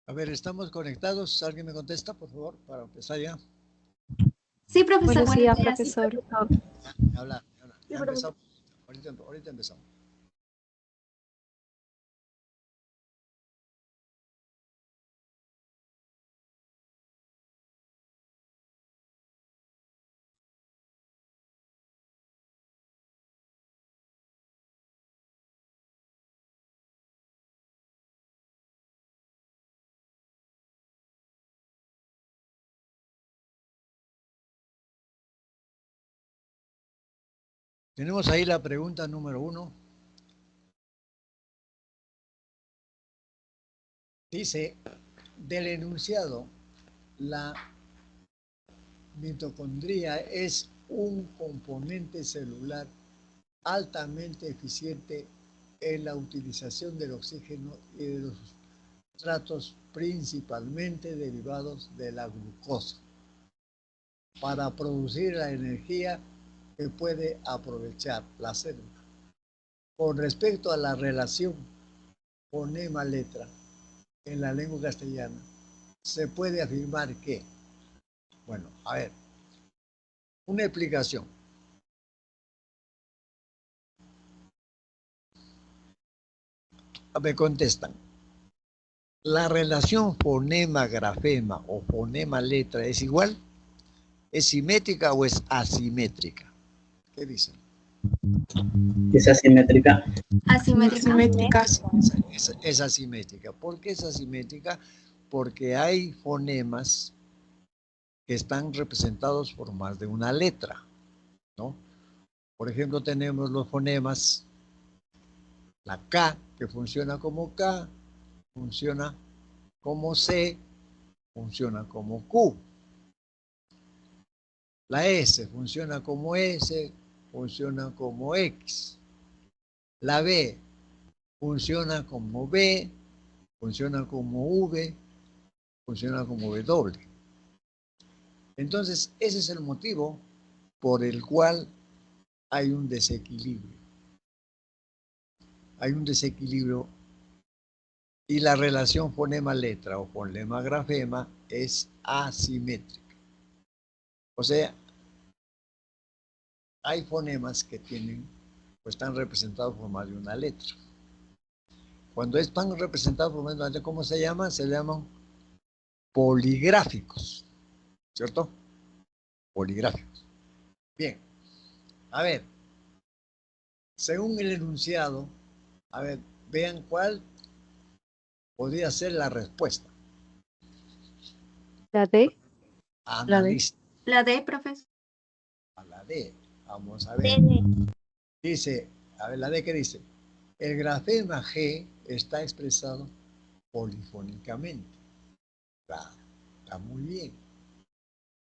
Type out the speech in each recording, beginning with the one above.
A ver, ¿estamos conectados? ¿Alguien me contesta, por favor, para empezar ya? Sí, profesor. Buenos días, profesor. Ya habla. Ya empezamos. Ahorita empezamos. Tenemos ahí la pregunta número 1. Dice, del enunciado, la mitocondria es un componente celular altamente eficiente en la utilización del oxígeno y de los sustratos principalmente derivados de la glucosa para producir la energía que puede aprovechar la célula. Con respecto a la relación fonema-letra en la lengua castellana, se puede afirmar que, bueno, a ver, una explicación. Me contestan. ¿La relación fonema-grafema o fonema-letra es igual? ¿Es simétrica o es asimétrica? ¿Qué dicen? Es asimétrica. Asimétrica. Es asimétrica. ¿Por qué es asimétrica? Porque hay fonemas que están representados por más de una letra, ¿no? Por ejemplo, tenemos los fonemas, la K, que funciona como K, funciona como C, funciona como Q. La S funciona como S, funciona como X. La B funciona como B, funciona como V, funciona como W. Entonces, ese es el motivo por el cual hay un desequilibrio. Hay un desequilibrio y la relación fonema-letra o fonema-grafema es asimétrica. O sea, hay fonemas que tienen, pues están representados por más de una letra. Cuando están representados por más de una letra, ¿cómo se llaman? Se llaman poligráficos, ¿cierto? Poligráficos. Bien, a ver, según el enunciado, a ver, vean cuál podría ser la respuesta. ¿La D? Analiza. La D, profesor. A la D. Vamos a ver. Dice, a ver, la D, ¿qué dice? El grafema G está expresado polifónicamente. Claro, está muy bien.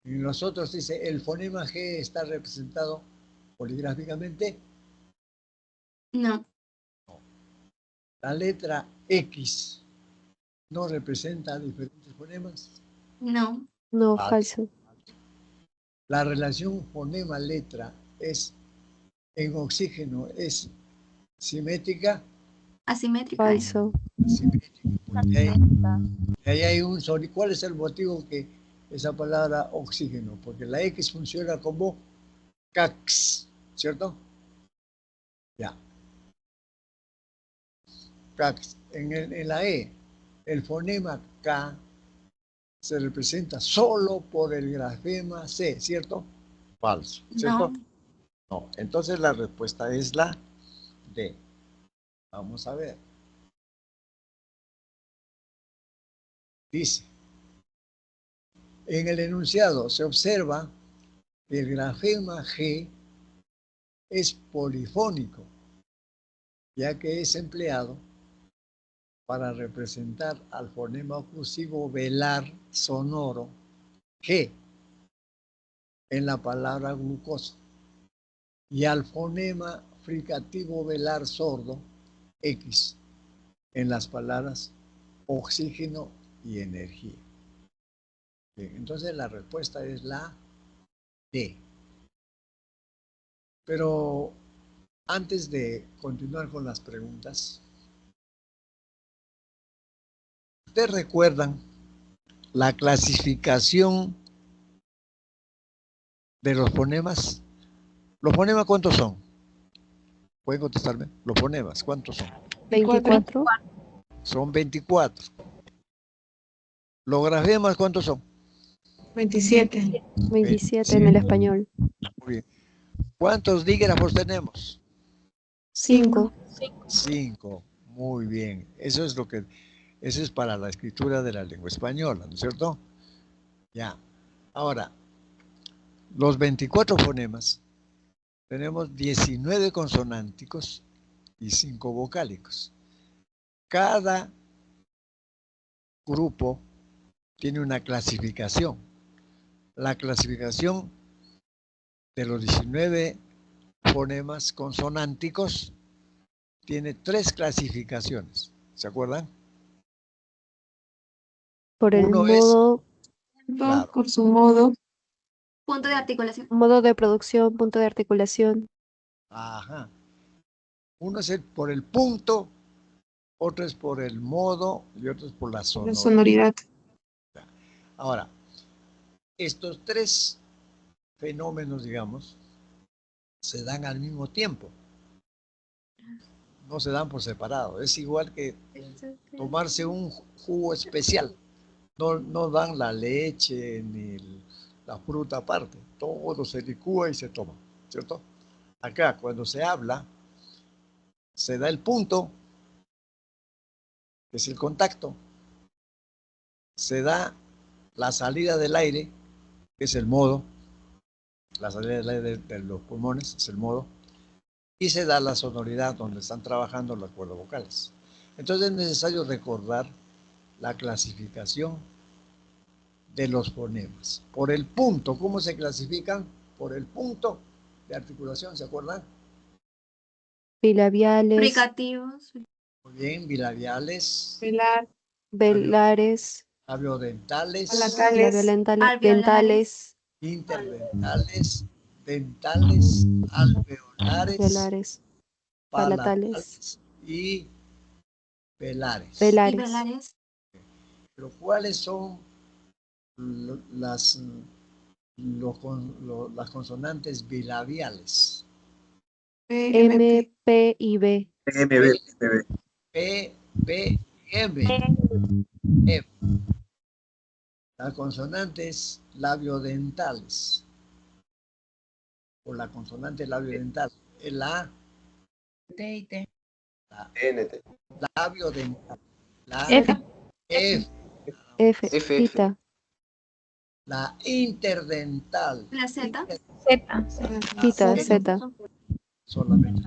Y nosotros dice, el fonema G está representado poligráficamente. No. La letra X no representa diferentes fonemas. No. No, falso. La relación fonema-letra es en oxígeno es simétrica. Asimétrica. Falso. Asimétrica. Ahí hay un sonido. ¿Cuál es el motivo que esa palabra oxígeno? Porque la X funciona como CAX, ¿cierto? Ya. CAX. En la E, el fonema K se representa solo por el grafema C, ¿cierto? Falso, ¿cierto? No. No. Entonces la respuesta es la D. Vamos a ver. Dice, en el enunciado se observa que el grafema G es polifónico, ya que es empleado para representar al fonema oclusivo velar sonoro G en la palabra glucosa y al fonema fricativo velar sordo X en las palabras oxígeno y energía. Bien, entonces la respuesta es la D. Pero antes de continuar con las preguntas, ¿Ustedes recuerdan la clasificación de los fonemas? ¿Los fonemas cuántos son? ¿Pueden contestarme? Los fonemas, ¿cuántos son? 24. Son 24. ¿Los grafemas cuántos son? 27. 27 en el español. Muy bien. ¿Cuántos dígrafos tenemos? 5. 5. Muy bien. Eso es para la escritura de la lengua española, ¿no es cierto? Ya. Ahora, los 24 fonemas, tenemos 19 consonánticos y 5 vocálicos. Cada grupo tiene una clasificación. La clasificación de los 19 fonemas consonánticos tiene 3 clasificaciones. ¿Se acuerdan? Por el Uno es, modo, claro, Por su modo. Punto de articulación. modo de producción, punto de articulación. ajá. Uno es por el punto, otro es por el modo y otro es por la La sonoridad. sonoridad. Ahora, estos 3 fenómenos, digamos, se dan al mismo tiempo. No se dan por separado. Es igual que tomarse un jugo especial. No dan la leche ni la fruta aparte. Todo se licúa y se toma, ¿cierto? Acá, cuando se habla, se da el punto, que es el contacto. Se da la salida del aire, que es el modo. La salida del aire de los pulmones es el modo. Y se da la sonoridad donde están trabajando las cuerdas vocales. Entonces es necesario recordar la clasificación de los fonemas. Por el punto, ¿cómo se clasifican? Por el punto de articulación, ¿se acuerdan? Bilabiales, Fricativos. Muy bien, bilabiales, Velar. velares, labiodentales, Palatales. dentales, interdentales, dentales, alveolares, velares, palatales, palatales y velares. Y velares. velares. Pero ¿cuáles son las las consonantes bilabiales? M, P y B. P, B y M. M. Las consonantes labiodentales. O la consonante labiodental. La D y T. labiodental. La F. F. F, Fita, La interdental. La Z. Z. Fita, Z. Z, Solamente.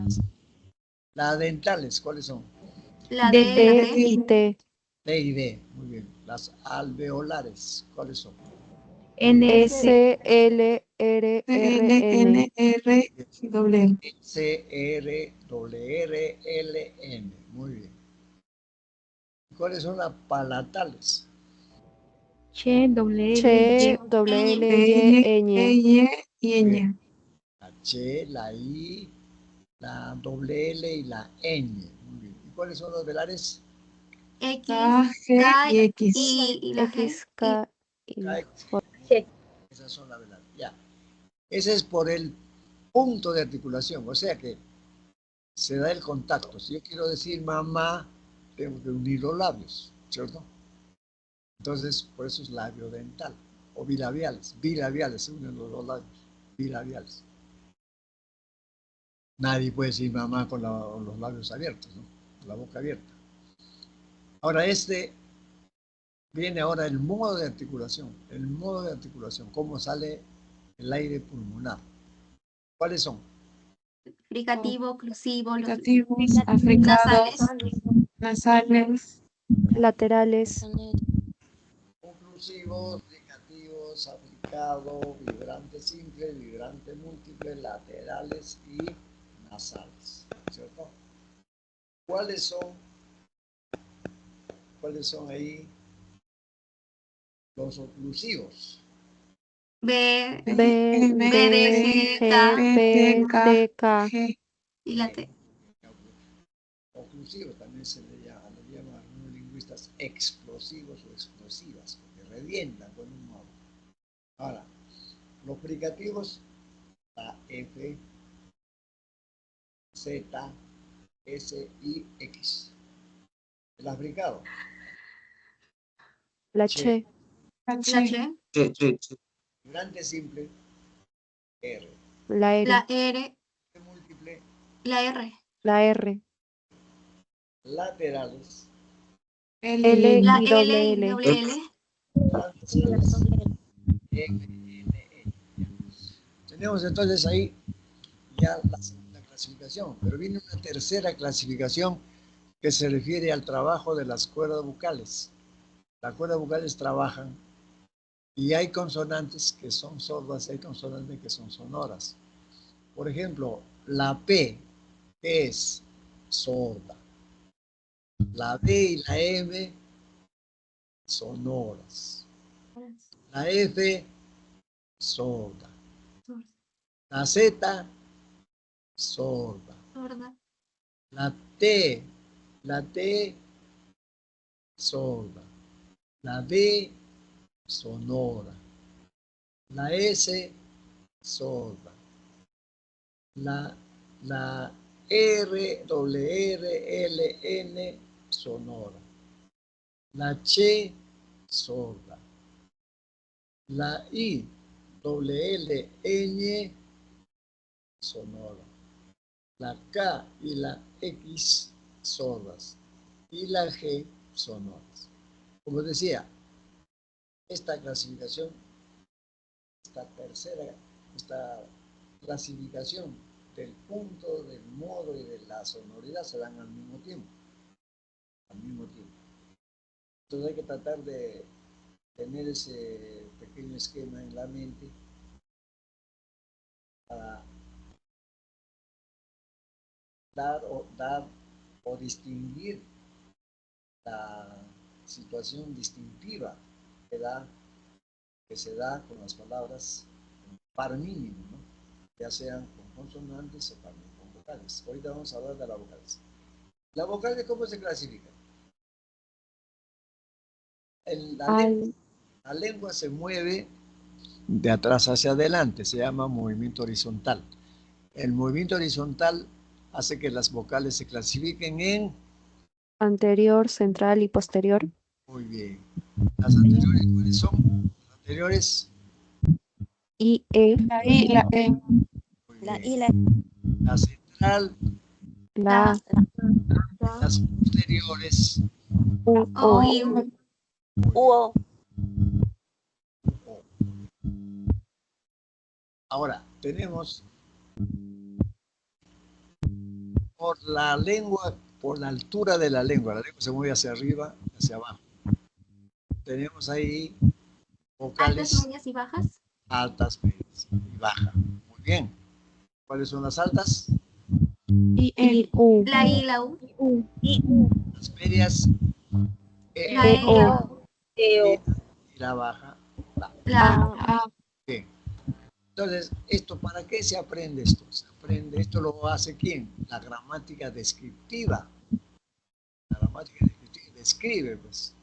Las dentales, ¿cuáles son? La D, D, la E D. y T, D y D. Muy bien. Las alveolares, ¿cuáles son? N, S, L, R, R, N, R, W. C, R, R, L, N. Muy bien. ¿Cuáles son las palatales? Che, W, Che, W, L, Y, ñ, y Ñ. La Ch, la I, la doble L y la Ñ. Muy bien. ¿Y cuáles son los velares? X, K, G K y X. y la G. X, K y K, J. Esas son las velares. Ya. Ese es por el punto de articulación. O sea que se da el contacto. Si yo quiero decir mamá, tengo que unir los labios, ¿cierto? Entonces, por eso es labio dental. O bilabiales. Bilabiales, se unen los dos labios. Bilabiales. Nadie puede decir mamá con los labios abiertos, ¿no? Con la boca abierta. Ahora, viene ahora el modo de articulación. El modo de articulación, cómo sale el aire pulmonar. ¿Cuáles son? Fricativo, oclusivo, los Fricativos, africados, nasales. nasales. Laterales, Oclusivos, fricativos, aplicado, vibrante simple, vibrante múltiple, laterales y nasales, ¿cierto? ¿Cuáles son ahí los oclusivos? B, B, B, D, G, G, K P, D, K, G. y la T. Oclusivos también se le llama, algunos lingüistas respuestas explosivos o explosivas, porque revientan con un modo. Ahora, los fricativos, la F, Z, S, I, X. El africano, La Che. che. La La che. che. Grande simple, R. La R. La R. Múltiple, La R. La R. laterales, L L y La y L doble y L. doble L. transversales, M, N, N. Tenemos entonces ahí ya la segunda clasificación, pero viene una tercera clasificación que se refiere al trabajo de las cuerdas vocales. Las cuerdas vocales trabajan y hay consonantes que son sordas, hay consonantes que son sonoras. Por ejemplo, la P es sorda. La B y la M sonoras. La F sorda. La Z sorda. Sorda. La T sorda. La D sonora. La S sorda. La R, L, N sonora. La Ch sorda. La I, L, Ñ sonora. La K y la X sordas. Y la G sonoras. Como decía, esta clasificación, esta clasificación del punto, del modo y de la sonoridad se dan al mismo tiempo. Al mismo tiempo. Entonces hay que tratar de tener ese pequeño esquema en la mente para dar o distinguir la situación distintiva que se da con las palabras par mínimo, ¿no? Ya sean con consonantes o también con vocales. Ahorita vamos a hablar de las vocales. ¿Las vocales cómo se clasifican? La lengua se mueve de atrás hacia adelante, se llama movimiento horizontal. El movimiento horizontal hace que las vocales se clasifiquen en... Anterior, central y posterior. Muy bien. ¿Las anteriores cuáles son? Las anteriores... I, E. La I, la E. Muy bien. La central, La las posteriores... U, O O. y U. O. Ahora, tenemos por la lengua, por la altura de la lengua se mueve hacia arriba, hacia abajo. Tenemos ahí vocales Altas, medias y bajas. altas, medias y bajas. Muy bien. ¿Cuáles son las altas? I, E. I, U. La I y la U. Las medias, La E y la O. y la baja, la. La A. A. Bien. Entonces, ¿esto para qué se aprende esto? Se aprende, esto lo hace ¿quién? La gramática descriptiva. La gramática descriptiva describe, pues.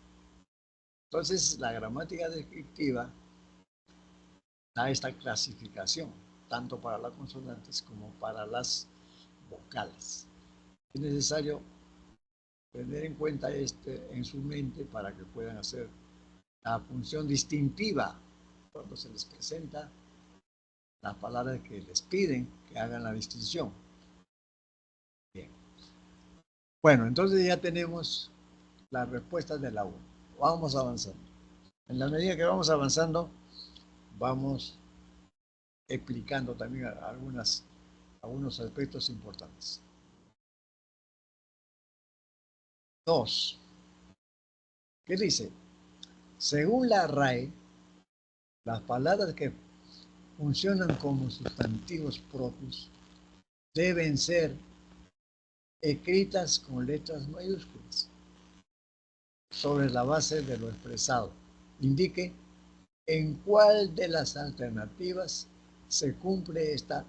Entonces, la gramática descriptiva da esta clasificación, tanto para las consonantes como para las vocales. Es necesario tener en cuenta en su mente para que puedan hacer la función distintiva cuando se les presenta las palabras que les piden que hagan la distinción. Bien. Bueno, entonces ya tenemos las respuestas de la 1. Vamos avanzando. En la medida que vamos avanzando, vamos explicando también algunos aspectos importantes. 2. ¿Qué dice? Según la RAE, las palabras que funcionan como sustantivos propios deben ser escritas con letras mayúsculas sobre la base de lo expresado. Indique en cuál de las alternativas se cumple esta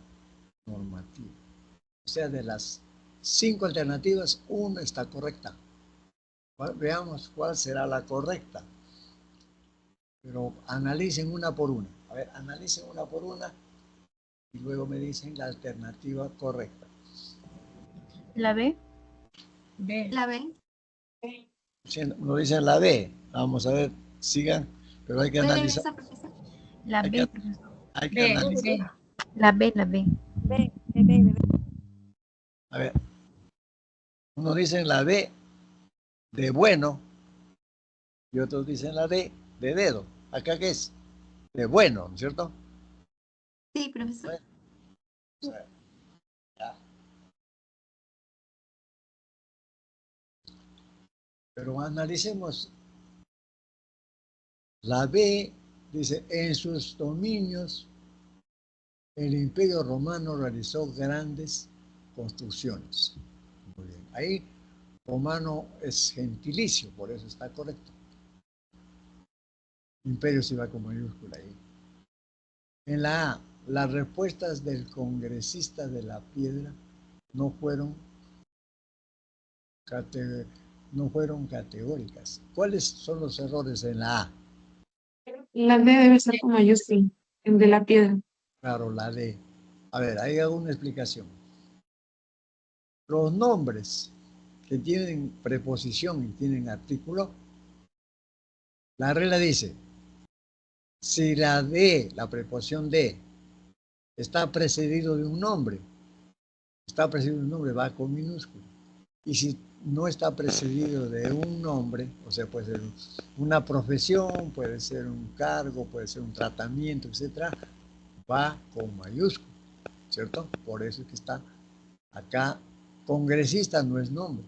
normativa. O sea, de las 5 alternativas, una está correcta. Veamos cuál será la correcta. Pero analicen una por una. A ver, analicen una por una y luego me dicen la alternativa correcta. La B. La B. Nos dicen la B. Vamos a ver, sigan, pero hay que ¿Puede analizar. revisar, profesor? La Hay B, que, profesor. hay que analizar. La B, la B. A ver, unos dicen la B de bueno y otros dicen la D de dedo. ¿Acá qué es? De bueno, ¿no es cierto? Sí, profesor. Bueno, o sea, ya. Pero analicemos. La B dice, en sus dominios el Imperio Romano realizó grandes construcciones. Muy bien. Ahí romano es gentilicio, por eso está correcto. Imperio se va con mayúscula ahí. En la A, las respuestas del congresista de la piedra no fueron, no fueron categóricas. ¿Cuáles son los errores en la A? La D debe ser con mayúscula, el de la piedra. Claro, la D. A ver, ahí hago una explicación. Los nombres que tienen preposición y tienen artículo, la regla dice, si la D, la preposición D, está precedido de un nombre, va con minúscula. Y si no está precedido de un nombre, o sea, puede ser una profesión, puede ser un cargo, puede ser un tratamiento, etcétera, va con mayúscula, ¿cierto? Por eso es que está acá, congresista no es nombre.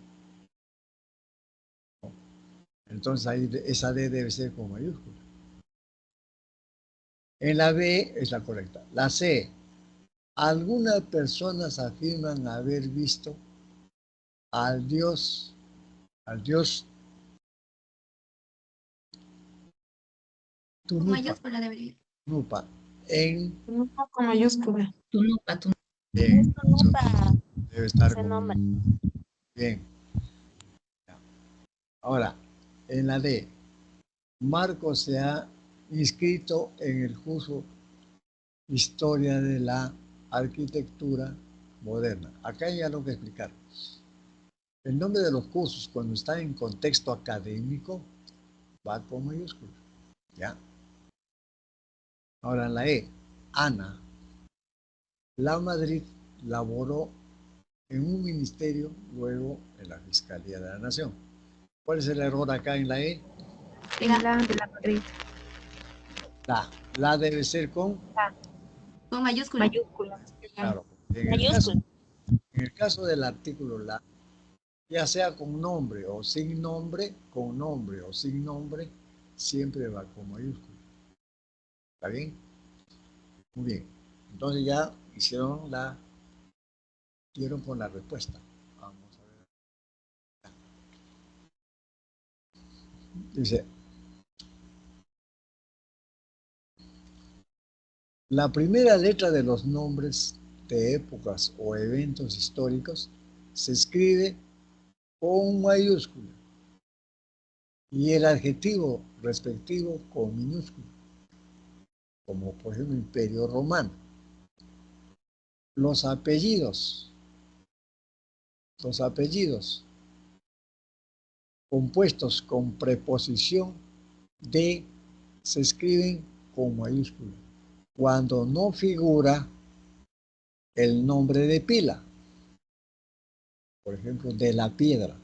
Entonces ahí esa D debe ser con mayúscula. En la B es la correcta. La C, algunas personas afirman haber visto al Dios Con Tunupa, mayúscula debería. Tunupa, en No con mayúscula. Tunupa, Tunupa. bien, debe estar Ese con nombre. bien. Ahora, en la D, Marcos se ha inscrito en el curso Historia de la Arquitectura Moderna. Acá hay algo que explicar. El nombre de los cursos, cuando está en contexto académico, va con mayúscula. ¿Ya? Ahora en la E, Ana, la Madrid laboró en un ministerio, luego en la Fiscalía de la Nación. ¿Cuál es el error acá en la E? En la de la Madrid. La debe ser con, Con mayúscula. Mayúscula. claro, Mayúscula. en el caso del artículo la, ya sea con nombre o sin nombre, siempre va con mayúscula. ¿Está bien? Muy bien. Entonces ya dieron con la respuesta. Vamos a ver. Dice, la primera letra de los nombres de épocas o eventos históricos se escribe con mayúscula y el adjetivo respectivo con minúscula, como por ejemplo Imperio Romano. Los apellidos compuestos con preposición de se escriben con mayúscula cuando no figura el nombre de pila, por ejemplo, de la piedra.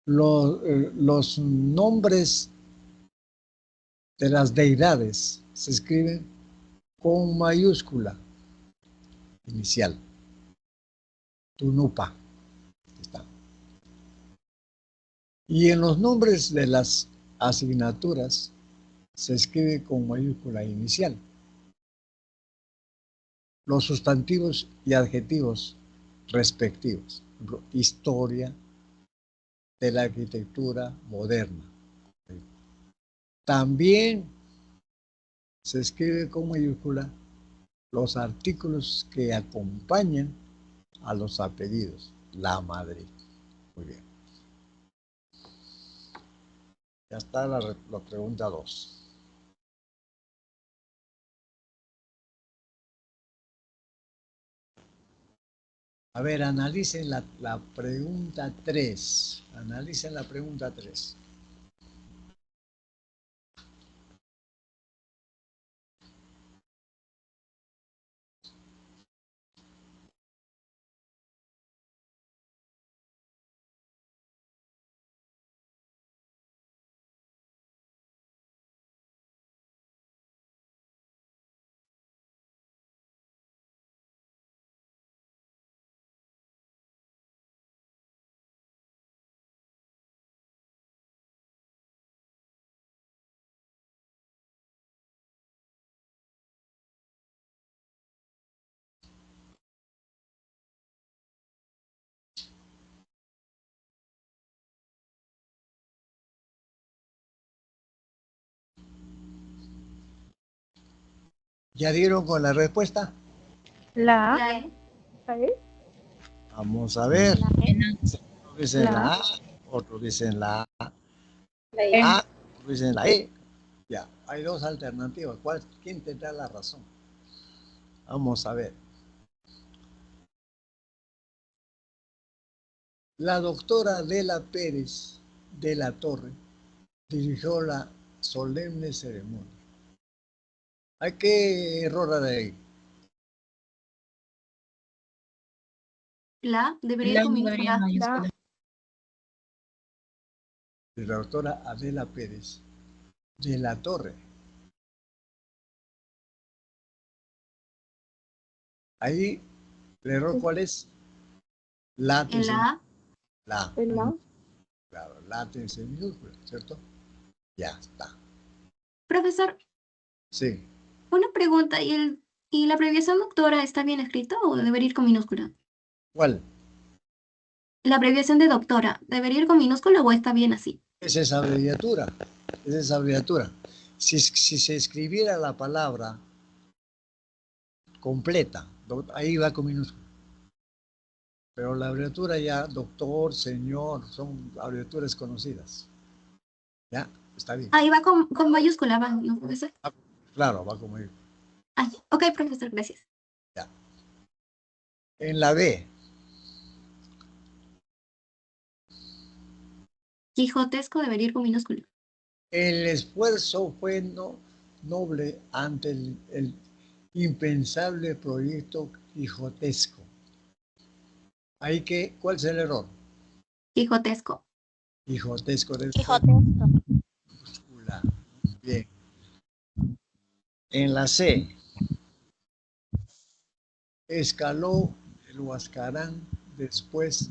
Los nombres de las deidades se escriben con mayúscula inicial. Tunupa. Está. Y en los nombres de las asignaturas se escribe con mayúscula inicial. Los sustantivos y adjetivos respectivos. Por ejemplo, historia de la arquitectura moderna. También se escribe con mayúscula los artículos que acompañan a los apellidos. La Madrid. Muy bien. Ya está la pregunta 2. A ver, analicen la pregunta 3. Analicen la pregunta 3. ¿Ya dieron con la respuesta? La A. La E. Vamos a ver. Unos dicen La la A, otros dicen la E. A, otros dicen la E. Ya, hay dos alternativas. ¿Quién tendrá la razón? Vamos a ver. La doctora Adela Pérez de la Torre dirigió la solemne ceremonia. ¿Hay qué error hay ahí? La debería ir La con debería minúscula. mayúscula. De la doctora Adela Pérez de la Torre. Ahí, ¿el error cuál es? La En la A. la. ¿En la? Claro, la en minúscula, ¿cierto? Ya está. Profesor, Sí. una pregunta. ¿Y la abreviación doctora está bien escrita o debería ir con minúscula? ¿Cuál? La abreviación de doctora, ¿debería ir con minúscula o está bien así? Es esa abreviatura. Es esa abreviatura. Si se escribiera la palabra completa, ahí va con minúscula. Pero la abreviatura ya, doctor, señor, son abreviaturas conocidas. Ya, está bien. Ahí va con mayúscula, va, ¿no, profesor? Claro, va como ir. Ah, ok, profesor, gracias. Ya. En la B, Quijotesco debería ir con minúscula. el esfuerzo fue noble ante el impensable proyecto quijotesco. Ahí que, ¿cuál es el error? Quijotesco. Quijotesco del Bien. En la C, escaló el Huascarán, después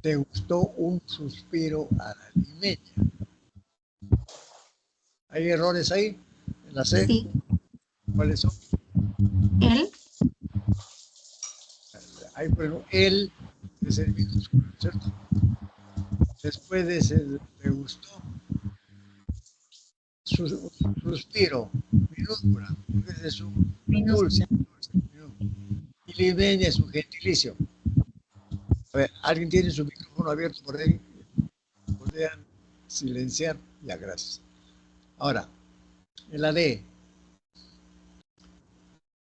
degustó un suspiro a la limeña. ¿Hay errores ahí? En la C, Sí. ¿cuáles son? Él. Ahí, por ejemplo, él es el minúsculo, ¿cierto? Después de ese degustó, suspiro, minúscula, porque ese es un dulce, minúscula. Y limeña es un gentilicio. A ver, ¿alguien tiene su micrófono abierto por ahí? ¿Podrían silenciar? Ya, gracias. Ahora, en la D,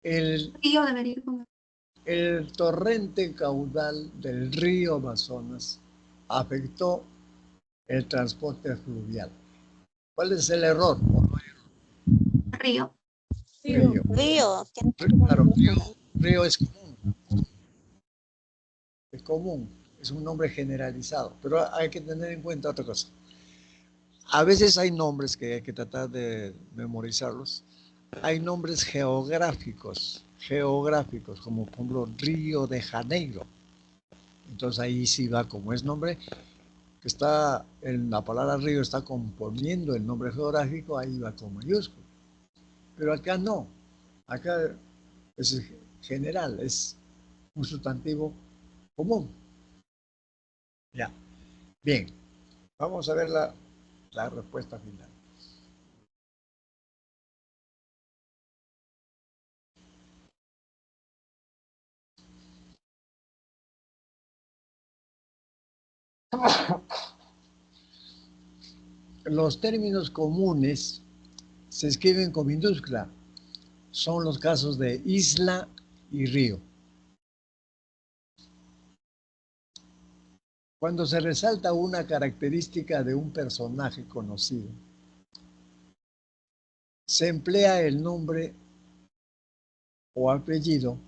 el, Río debería ir con. el torrente caudal del río Amazonas afectó el transporte fluvial. ¿Cuál es el error? Río. Río. Río, Claro, río es común, es un nombre generalizado, pero hay que tener en cuenta otra cosa. A veces hay nombres que hay que tratar de memorizarlos. Hay nombres geográficos, como por ejemplo Río de Janeiro. Entonces ahí sí va, como es nombre, que está en la palabra río, está componiendo el nombre geográfico, ahí va con mayúscula. Pero acá no, acá es general, es un sustantivo común. Ya, bien, vamos a ver la respuesta final. Los términos comunes se escriben con minúscula. Son los casos de isla y río. Cuando se resalta una característica de un personaje conocido, se emplea el nombre o apellido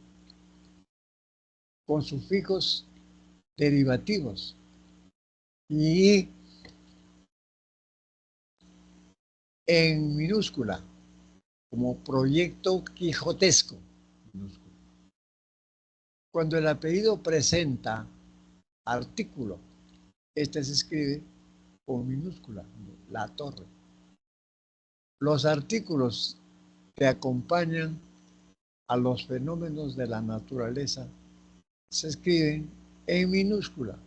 con sufijos derivativos y en minúscula, como proyecto quijotesco. Cuando el apellido presenta artículo, este se escribe con minúscula, la torre. Los artículos que acompañan a los fenómenos de la naturaleza se escriben en minúscula,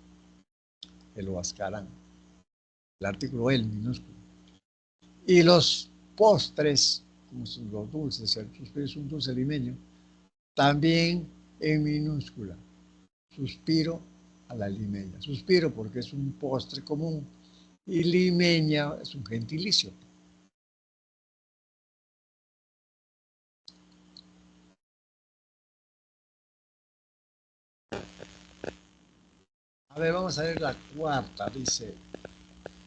el huascarán, el artículo el minúsculo. Y los postres, como son los dulces, el suspiro es un dulce limeño, también en minúscula. Suspiro a la limeña. Suspiro porque es un postre común y limeña es un gentilicio. A ver, vamos a ver la cuarta. Dice,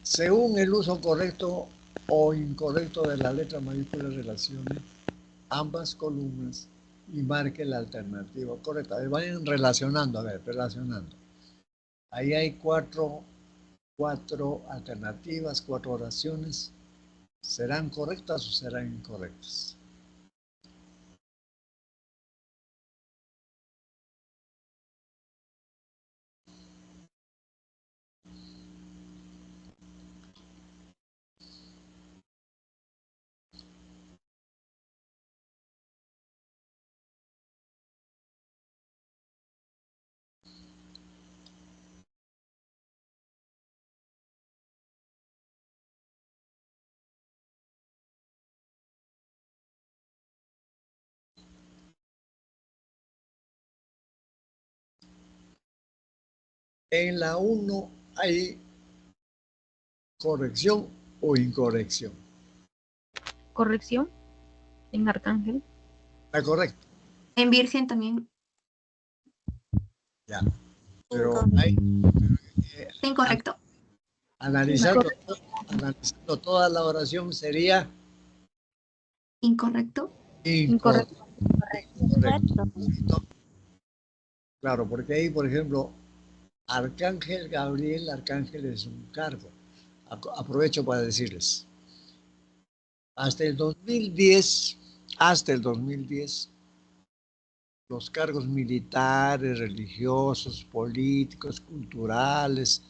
según el uso correcto o incorrecto de la letra mayúscula relacione ambas columnas y marque la alternativa correcta. A ver, vayan relacionando, a ver, relacionando. Ahí hay cuatro alternativas, 4 oraciones. ¿Serán correctas o serán incorrectas? En la 1 hay corrección o incorrección. Corrección en Arcángel. Está correcto. En Virgen también. Ya. Pero hay Está incorrecto. analizando toda la oración sería Incorrecto. Incorrecto. Incorrecto. Claro, porque ahí, por ejemplo, Arcángel Gabriel, Arcángel es un cargo. Aprovecho para decirles, hasta el 2010, los cargos militares, religiosos, políticos, culturales,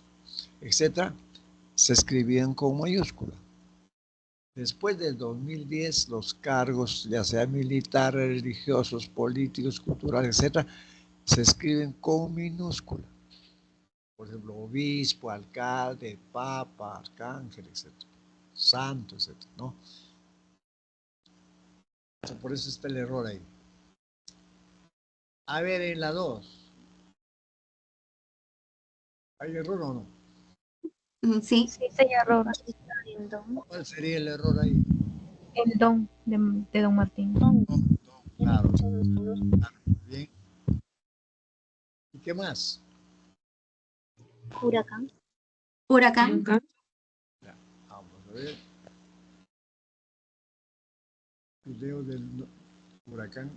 etcétera, se escribían con mayúscula. Después del 2010, los cargos, ya sea militares, religiosos, políticos, culturales, etcétera, se escriben con minúscula. Por ejemplo, obispo, alcalde, papa, arcángel, etcétera, santo, etcétera, ¿no? Por eso está el error ahí. A ver, en la 2. ¿Hay error o no? Sí. Sí, se error. ¿Cuál sería el error ahí? El don de Don Martín. Claro. Bien. ¿Y qué más? Huracán. Huracán. Ya, vamos a ver. Video del huracán.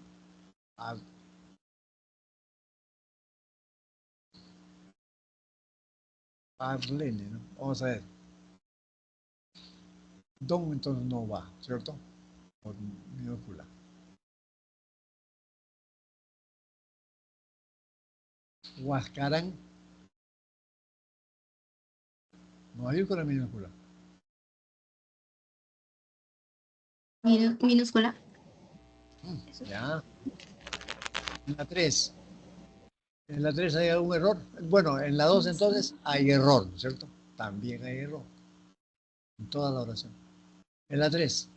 Arlene, ¿no? Vamos a ver. Don entonces no va, ¿cierto? Por minúscula. Huascarán. No hay con la minúscula. Minúscula. Ya. En la 3. En la 3 hay algún error. Bueno, en la 2 entonces hay error, ¿cierto? También hay error. En toda la oración. En la 3.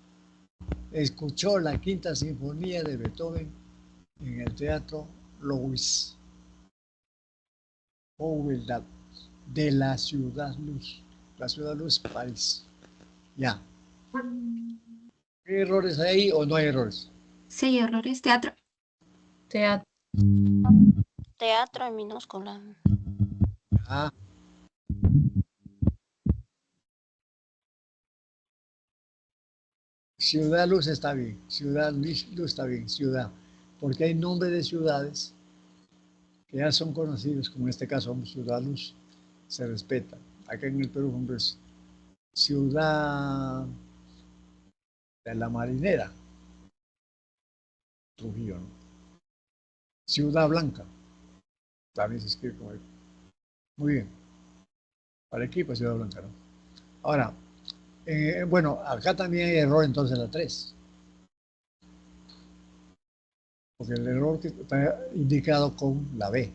Escuchó la quinta sinfonía de Beethoven en el teatro Louis Jouvet de la Ciudad Luz. La Ciudad Luz, París. Ya. ¿Hay errores ahí o no hay errores? Sí, hay errores. Teatro. Teatro. Teatro en minúscula. Ah. Ciudad Luz está bien. Ciudad Luz está bien. Ciudad. Porque hay nombres de ciudades que ya son conocidos, como en este caso Ciudad Luz. Se respeta. Acá en el Perú, por ejemplo, es Ciudad de la Marinera. Trujillo, ¿no? Ciudad Blanca. También se escribe como ahí. Muy bien. Arequipa, Ciudad Blanca, ¿no? Ahora, bueno, acá también hay error entonces en la 3. Porque el error que está indicado con la B.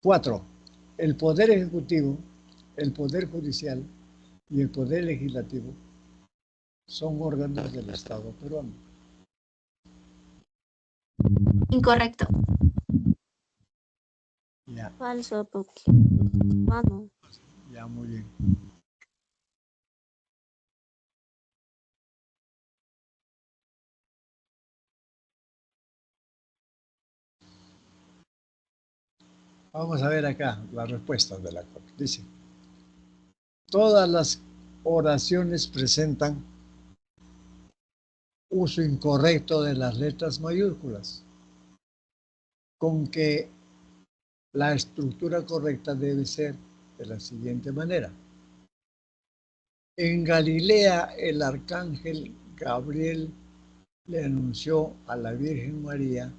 4. El Poder Ejecutivo, el Poder Judicial y el Poder Legislativo son órganos del Estado peruano. Incorrecto. Ya, Falso, porque. Mano. ya, muy bien. Vamos a ver acá las respuestas de la corte. Dice, todas las oraciones presentan uso incorrecto de las letras mayúsculas, con que la estructura correcta debe ser de la siguiente manera. En Galilea, el arcángel Gabriel le anunció a la Virgen María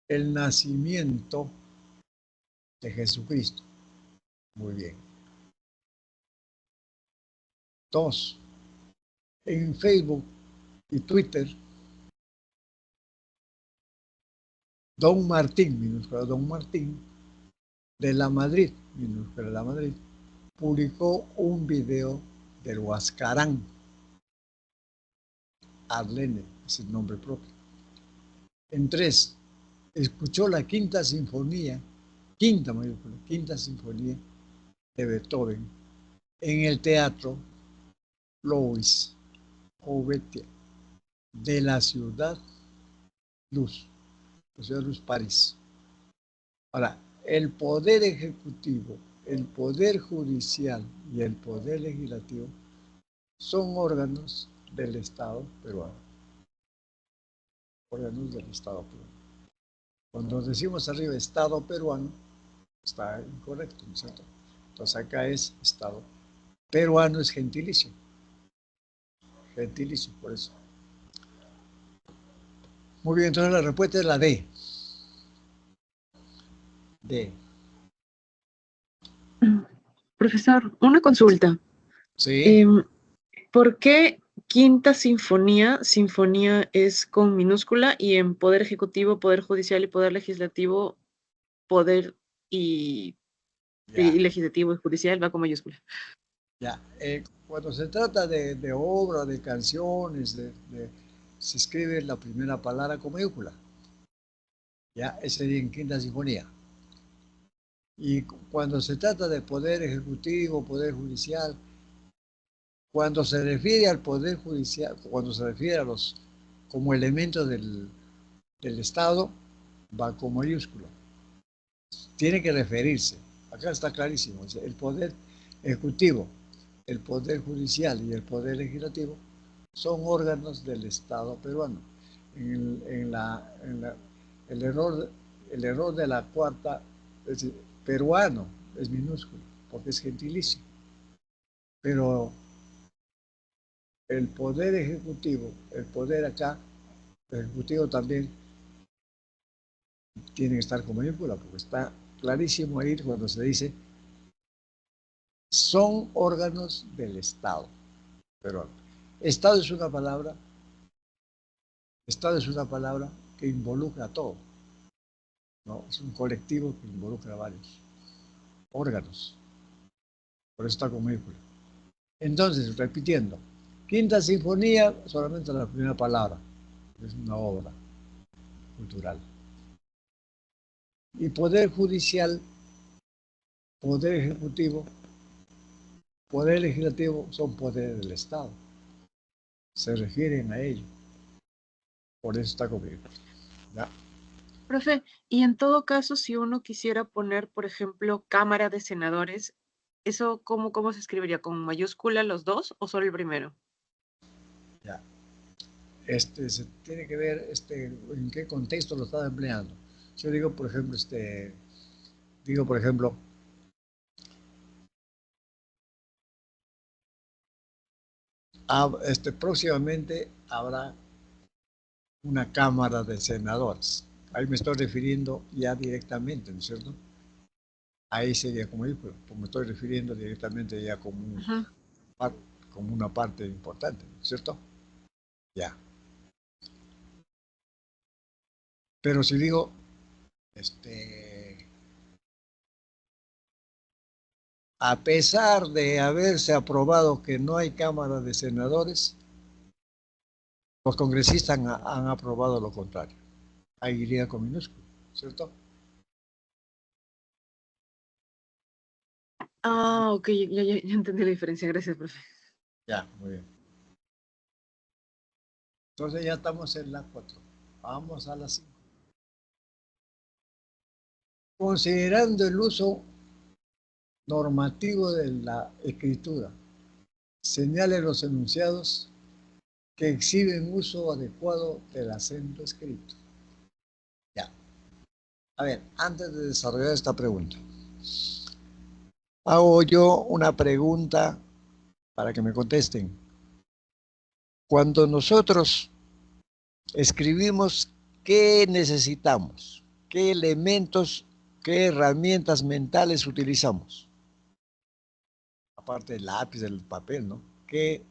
el nacimiento de Jesucristo. Muy bien. 2. En Facebook y Twitter, Don Martín, minúscula Don Martín, de la Madrid, minúscula La Madrid, publicó un video del Huascarán. Arlene es el nombre propio. En 3, escuchó la quinta sinfonía de Beethoven en el teatro Louis Jouvetia de la Ciudad Luz, París. Ahora, el poder ejecutivo, el poder judicial y el poder legislativo son órganos del Estado peruano. Órganos del Estado peruano. Cuando decimos arriba Estado peruano, está incorrecto, ¿no es cierto? Entonces acá es Estado. Peruano es gentilicio. Gentilicio, por eso. Muy bien, entonces la respuesta es la D. D. Profesor, una consulta. Sí. ¿Por qué quinta sinfonía? Sinfonía es con minúscula y en poder ejecutivo, poder judicial y poder legislativo, poder y Ya, legislativo y judicial va con mayúscula. ya. Cuando se trata de obra, de canciones, se escribe la primera palabra con mayúscula. Ya, ese sería en quinta sinfonía. Y cuando se trata de poder ejecutivo, poder judicial, cuando se refiere al poder judicial, cuando se refiere a los como elementos del Estado, va con mayúscula. Tiene que referirse. Acá está clarísimo. El poder ejecutivo, el poder judicial y el poder legislativo son órganos del Estado peruano. El error de la cuarta, es decir, peruano es minúsculo, porque es gentilicio. Pero el poder ejecutivo, el poder acá, el ejecutivo también tiene que estar con mayúscula, porque está clarísimo ahí cuando se dice son órganos del Estado peruano. Estado es una palabra que involucra a todo, ¿no? Es un colectivo que involucra a varios órganos. Por eso está con mayúscula. Entonces, repitiendo, quinta sinfonía, solamente la primera palabra, es una obra cultural. Y poder judicial, poder ejecutivo, Poder legislativo son poderes del Estado. Se refieren a ello. Por eso está conmigo. ¿Ya? Profe, y en todo caso, si uno quisiera poner, por ejemplo, Cámara de Senadores, ¿eso cómo se escribiría? ¿Con mayúscula los dos o solo el primero? Ya. Se tiene que ver en qué contexto lo está empleando. Yo digo, por ejemplo, próximamente habrá una Cámara de Senadores. Ahí me estoy refiriendo ya directamente, ¿no es cierto? Ahí sería como ir, pero me estoy refiriendo directamente ya como, como una parte importante, ¿no es cierto? Ya. Pero si digo, a pesar de haberse aprobado que no hay Cámara de Senadores, los congresistas han aprobado lo contrario. Ahí iría con minúsculo, ¿cierto? Ah, ok, ya entendí la diferencia. Gracias, profe. Ya, muy bien. Entonces ya estamos en la 4. Vamos a la 5. Considerando el uso normativo de la escritura, señale los enunciados que exhiben uso adecuado del acento escrito. Ya. A ver, antes de desarrollar esta pregunta, hago yo una pregunta para que me contesten. Cuando nosotros escribimos, ¿qué necesitamos? ¿Qué elementos, qué herramientas mentales utilizamos? Aparte del lápiz, del papel, ¿no? ¿Qué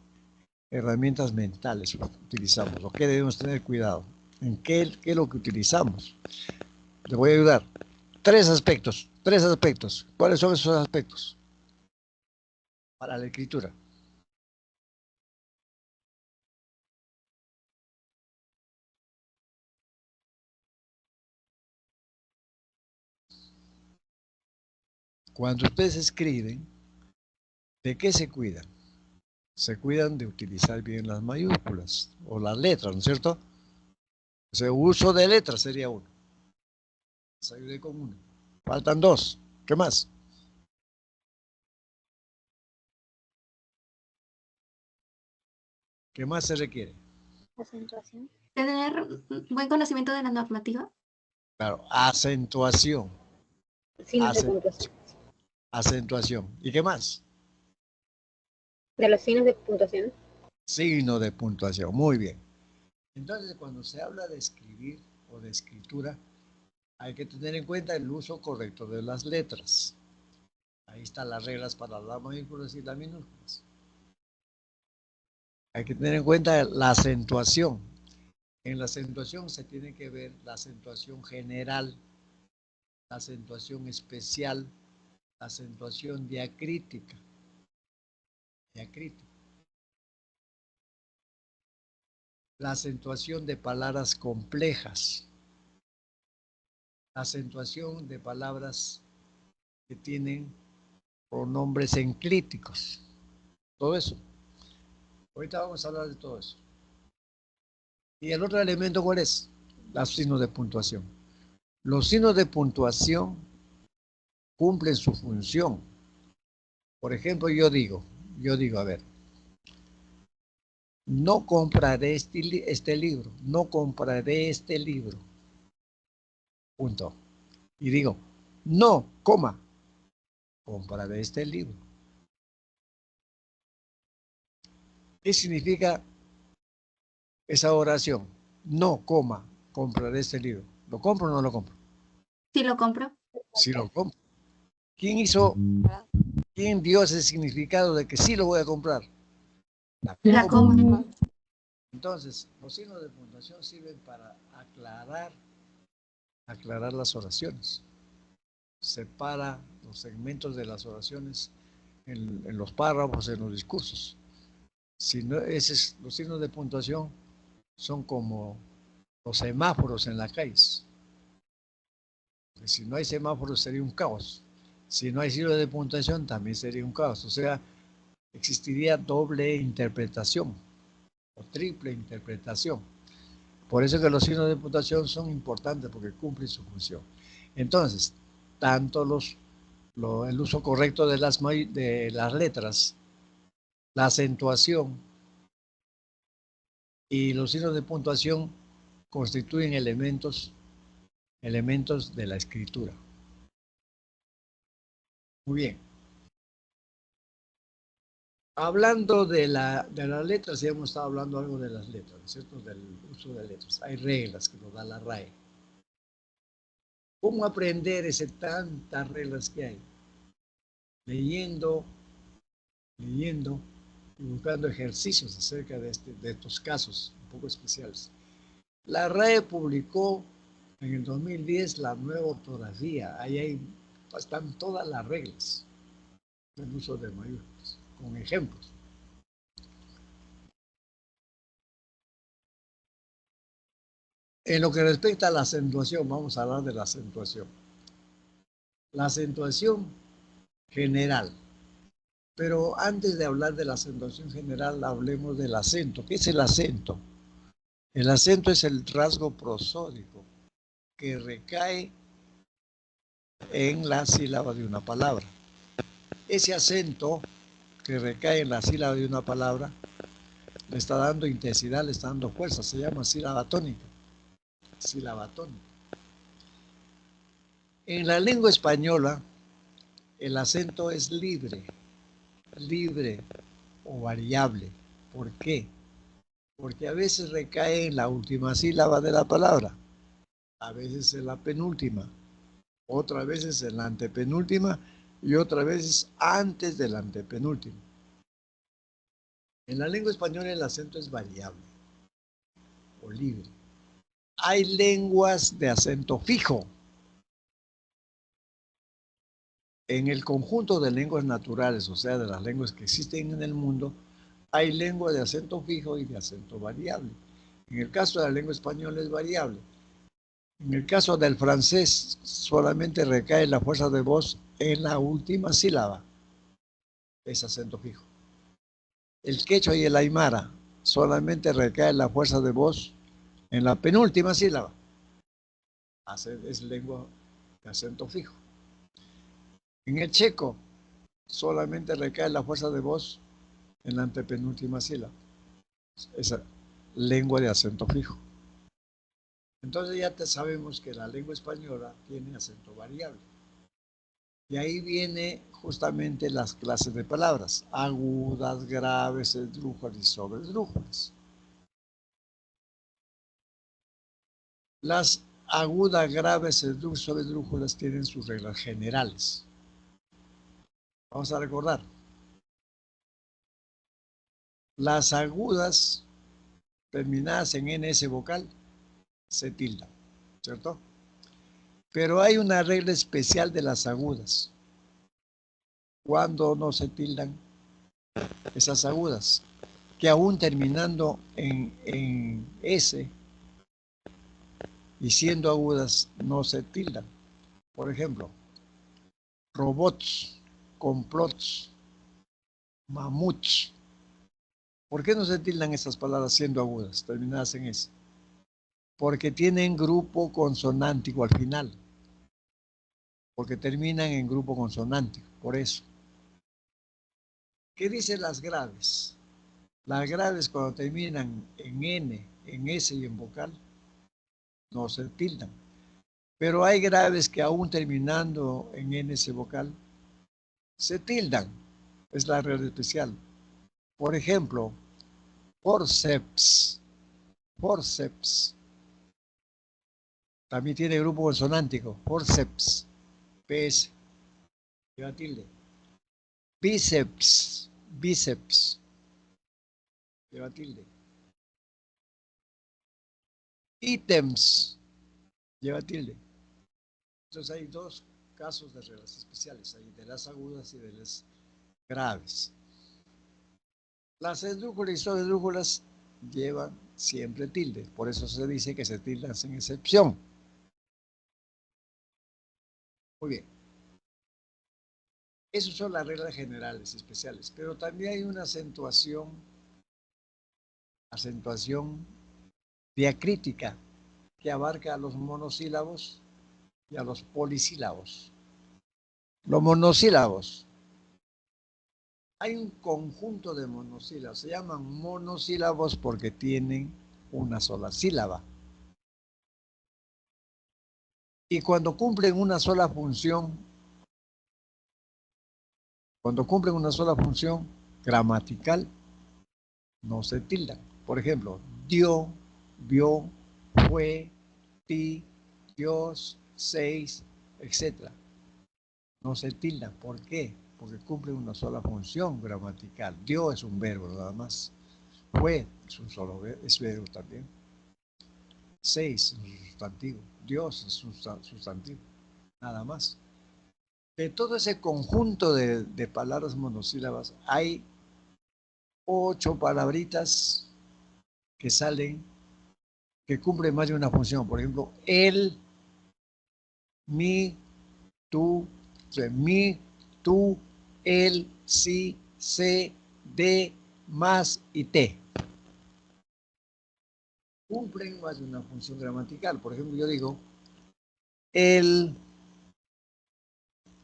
herramientas mentales utilizamos? ¿O qué debemos tener cuidado? ¿En qué es lo que utilizamos? Les voy a ayudar. Tres aspectos. ¿Cuáles son esos aspectos? Para la escritura. Cuando ustedes escriben, ¿de qué se cuidan? Se cuidan de utilizar bien las mayúsculas o las letras, ¿no es cierto? O sea, uso de letras sería uno. Les ayudé con uno. Faltan dos. ¿Qué más? ¿Qué más se requiere? Acentuación. Tener buen conocimiento de la normativa. Claro, acentuación. Signos de puntuación. Acentuación. ¿Y qué más? De los signos de puntuación. Signo de puntuación. Muy bien. Entonces, cuando se habla de escribir o de escritura, hay que tener en cuenta el uso correcto de las letras. Ahí están las reglas para las mayúsculas y las minúsculas. Hay que tener en cuenta la acentuación. En la acentuación se tiene que ver la acentuación general, la acentuación especial, la acentuación diacrítica. La acentuación de palabras complejas. La acentuación de palabras que tienen pronombres enclíticos. Todo eso. Ahorita vamos a hablar de todo eso. Y el otro elemento, ¿cuál es? Los signos de puntuación. Los signos de puntuación cumplen su función. Por ejemplo, yo digo, a ver, no compraré este libro, no compraré este libro. Punto. Y digo, no, coma, compraré este libro. ¿Qué significa esa oración? No, coma, compraré este libro. ¿Lo compro o no lo compro? Sí lo compro. Sí lo compro. ¿Quién dio ese significado de que sí lo voy a comprar? La coma. Entonces, los signos de puntuación sirven para aclarar las oraciones. Separa los segmentos de las oraciones en los párrafos, en los discursos. Si no, los signos de puntuación son como los semáforos en las calles. Porque si no hay semáforos sería un caos. Si no hay signos de puntuación también sería un caos. O sea, existiría doble interpretación o triple interpretación. Por eso que los signos de puntuación son importantes porque cumplen su función. Entonces, tanto el uso correcto de las letras, la acentuación y los signos de puntuación constituyen elementos de la escritura. Muy bien. Hablando de las letras, ya hemos estado hablando algo de las letras, ¿cierto? Del uso de letras. Hay reglas que nos da la RAE. ¿Cómo aprender tantas reglas que hay? Leyendo y buscando ejercicios acerca de estos casos un poco especiales. La RAE publicó en el 2010 la nueva ortografía. Ahí están todas las reglas del uso de mayúsculas, con ejemplos. En lo que respecta a la acentuación, vamos a hablar de la acentuación. La acentuación general. Pero antes de hablar de la acentuación general, hablemos del acento. ¿Qué es el acento? El acento es el rasgo prosódico que recae en la sílaba de una palabra. Ese acento que recae en la sílaba de una palabra le está dando intensidad, le está dando fuerza. Se llama sílaba tónica. Sílaba tónica. En la lengua española, el acento es libre o variable. ¿Por qué? Porque a veces recae en la última sílaba de la palabra, a veces en la penúltima, otras veces en la antepenúltima y otras veces antes de la antepenúltima. En la lengua española el acento es variable o libre. Hay lenguas de acento fijo. En el conjunto de lenguas naturales, o sea, de las lenguas que existen en el mundo, hay lengua de acento fijo y de acento variable. En el caso de la lengua española es variable. En el caso del francés, solamente recae la fuerza de voz en la última sílaba. Es acento fijo. El quechua y el aymara solamente recae la fuerza de voz en la penúltima sílaba. Es lengua de acento fijo. En el checo solamente recae la fuerza de voz en la antepenúltima sílaba. Esa lengua de acento fijo. Entonces ya sabemos que la lengua española tiene acento variable. Y ahí viene justamente las clases de palabras, agudas, graves, esdrújulas y sobresdrújulas. Las agudas, graves, esdrújulas y sobresdrújulas tienen sus reglas generales. Vamos a recordar. Las agudas terminadas en NS vocal se tildan, ¿cierto? Pero hay una regla especial de las agudas. Cuando no se tildan esas agudas, que aún terminando en S y siendo agudas no se tildan. Por ejemplo, robots, complots, mamuts. ¿Por qué no se tildan esas palabras siendo agudas, terminadas en S? Porque tienen grupo consonántico al final. Porque terminan en grupo consonántico, por eso. ¿Qué dicen las graves? Las graves cuando terminan en N, en S y en vocal, no se tildan. Pero hay graves que aún terminando en NS vocal, se tildan. Es la regla especial. Por ejemplo, forceps. Forceps. También tiene grupo consonántico. Forceps. PS. Lleva tilde. Bíceps. Bíceps. Lleva tilde. Ítems. Lleva tilde. Entonces hay dos casos de reglas especiales. Hay de las agudas y de las graves. Las esdrújulas y sobresdrújulas llevan siempre tilde. Por eso se dice que se tildan sin excepción. Muy bien. Esas son las reglas generales especiales, pero también hay una acentuación diacrítica que abarca a los monosílabos y a los polisílabos. Los monosílabos. Hay un conjunto de monosílabos, se llaman monosílabos porque tienen una sola sílaba. Y cuando cumplen una sola función, gramatical, no se tildan. Por ejemplo, dio, vio, fue, ti, Dios, seis, etc. No se tildan. ¿Por qué? Porque cumplen una sola función gramatical. Dio es un verbo nada más. Fue es un solo verbo, es verbo también. Seis es un sustantivo. Dios es un sustantivo. Nada más. De todo ese conjunto de palabras monosílabas, hay 8 palabritas que salen, que cumplen más de una función. Por ejemplo, él, mi, tú, él, sí, se, de, más y te. Cumplen más de una función gramatical. Por ejemplo, yo digo, él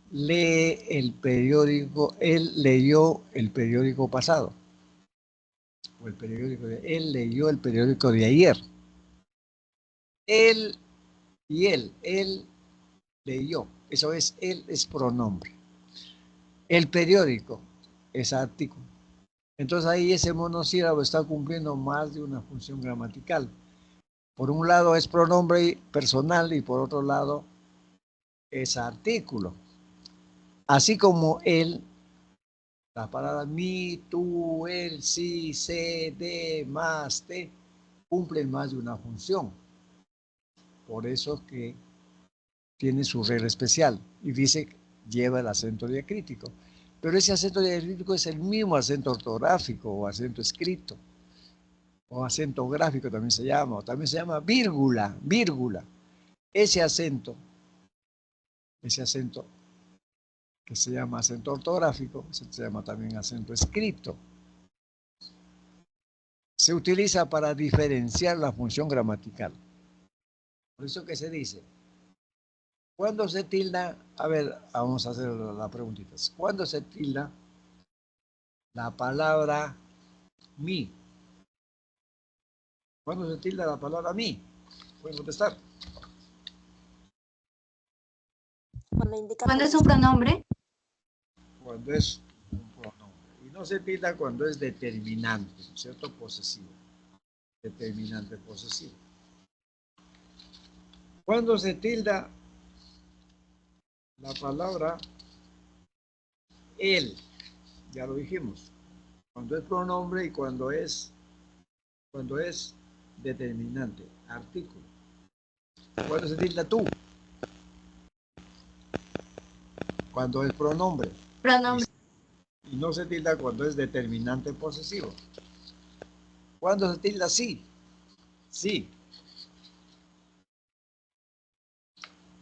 lee el periódico, él leyó el periódico pasado. O el periódico él leyó el periódico de ayer. Él y él leyó. Eso es, él es pronombre. El periódico es artículo. Entonces ahí ese monosílabo está cumpliendo más de una función gramatical. Por un lado es pronombre personal y por otro lado es artículo. Así como él, las palabras mi, tú, él, sí, se, de, más, te, cumplen más de una función. Por eso que tiene su regla especial y dice lleva el acento diacrítico. Pero ese acento diacrítico es el mismo acento ortográfico o acento escrito o acento gráfico también se llama, o también se llama vírgula. Ese acento que se llama acento ortográfico, se llama también acento escrito. Se utiliza para diferenciar la función gramatical. Por eso que se dice, ¿cuándo se tilda? A ver, vamos a hacer las preguntitas. ¿Cuándo se tilda la palabra mi? ¿Cuándo se tilda la palabra mi? ¿Pueden contestar? Cuando es un pronombre, Cuando es un pronombre. Y no se tilda cuando es determinante, ¿cierto? Posesivo. Determinante posesivo. ¿Cuándo se tilda la palabra él? Ya lo dijimos. Cuando es pronombre y cuando es determinante, artículo. ¿Cuándo se tilda tú? Cuando es pronombre. Y no se tilda cuando es determinante posesivo. ¿Cuándo se tilda sí? Sí.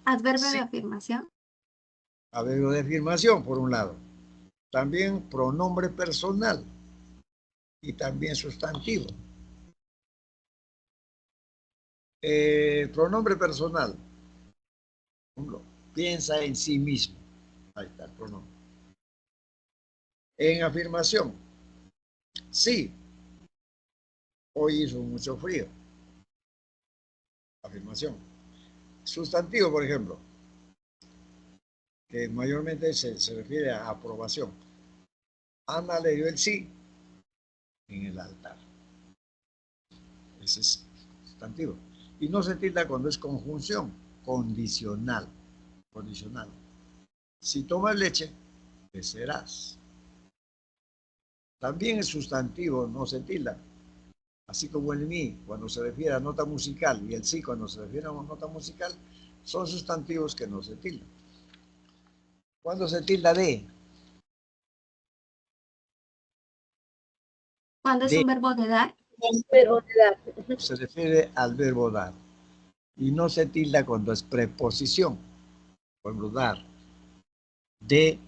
adverbio Sí. de afirmación, Adverbio de afirmación, por un lado. También pronombre personal y también sustantivo. Pronombre personal. Piensa en sí mismo. Ahí está el pronombre. En afirmación. Sí. Hoy hizo mucho frío. Afirmación. Sustantivo, por ejemplo, que mayormente se refiere a aprobación. Ana le dio el sí en el altar. Ese es sustantivo. Y no se tilda cuando es conjunción, condicional. Condicional. Si tomas leche, te serás. También es sustantivo, no se tilda. Así como el mi, cuando se refiere a nota musical, y el sí, cuando se refiere a una nota musical, son sustantivos que no se tildan. ¿Cuándo se tilda de? cuando es un verbo de dar, Verbo de dar. Se refiere al verbo dar. Y no se tilda cuando es preposición. Por ejemplo, dar. De,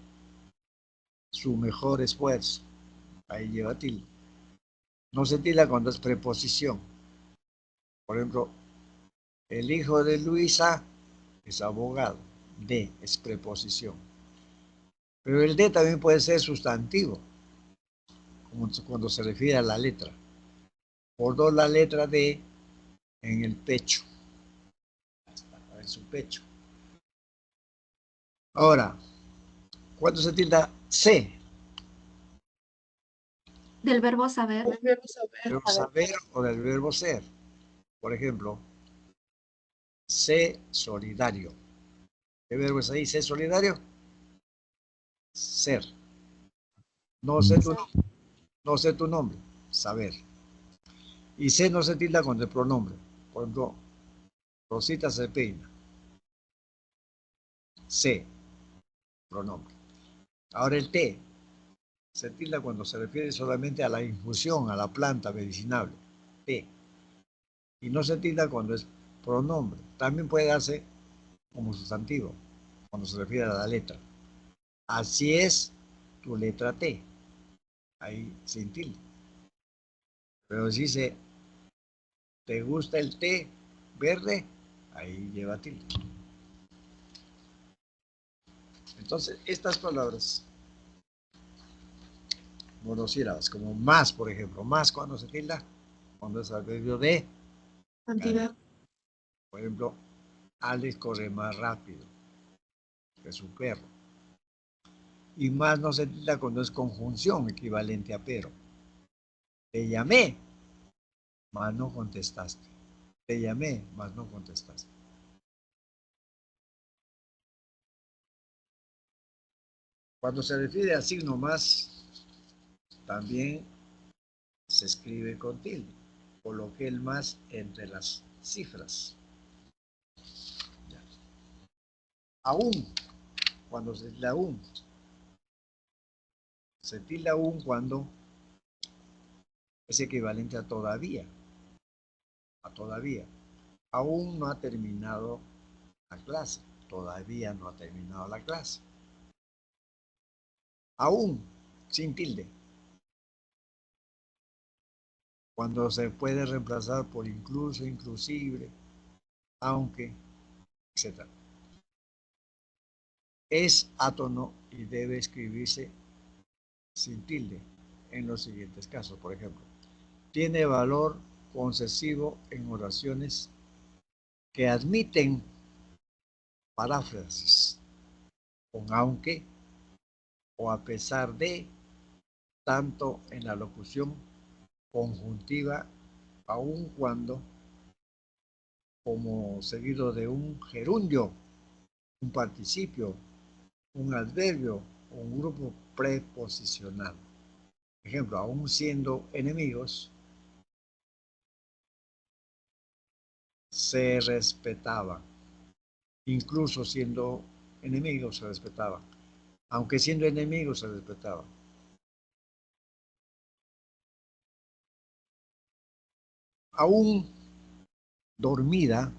su mejor esfuerzo. Ahí lleva tilde. No se tilda cuando es preposición. Por ejemplo, el hijo de Luisa es abogado. De es preposición. Pero el de también puede ser sustantivo, como cuando se refiere a la letra. Bordó la letra D en el pecho. En su pecho. Ahora, ¿cuándo se tilda C? Del verbo saber. El verbo saber. Del verbo saber o del verbo ser. Por ejemplo, sé solidario. ¿Qué verbo es ahí? ¿Sé solidario? Ser. No sé tu nombre. Saber. Y sé no se tilda con el pronombre. Por ejemplo, Rosita se peina. Sé. Pronombre. Ahora el té se tilda cuando se refiere solamente a la infusión, a la planta medicinable. Té. Y no se tilda cuando es pronombre. También puede darse como sustantivo, cuando se refiere a la letra. Así es tu letra T. Ahí sin tilde. Pero si dice, ¿te gusta el té verde? Ahí lleva tilde. Entonces, estas palabras monosílabas, como más, por ejemplo, más cuando se tilda, cuando es adverbio de Cantidad. Por ejemplo, Alex corre más rápido que su perro. Y más no se tilda cuando es conjunción equivalente a pero. Te llamé, mas no contestaste. Te llamé, mas no contestaste. Cuando se refiere al signo más, también se escribe con tilde. Coloqué el más entre las cifras. Ya. Aún, cuando se tilda aún. Se tilda aún cuando es equivalente a todavía. A todavía. Aún no ha terminado la clase. Todavía no ha terminado la clase. Aún, sin tilde. Cuando se puede reemplazar por incluso, inclusive, aunque, etc. Es átono y debe escribirse sin tilde en los siguientes casos. Por ejemplo, tiene valor concesivo en oraciones que admiten paráfrasis con aunque o a pesar de, tanto en la locución conjuntiva, aun cuando, como seguido de un gerundio, un participio, un adverbio o un grupo preposicional. Ejemplo, aún siendo enemigos, se respetaban. Incluso siendo enemigos se respetaban. Aunque siendo enemigos se respetaban. Aún dormida,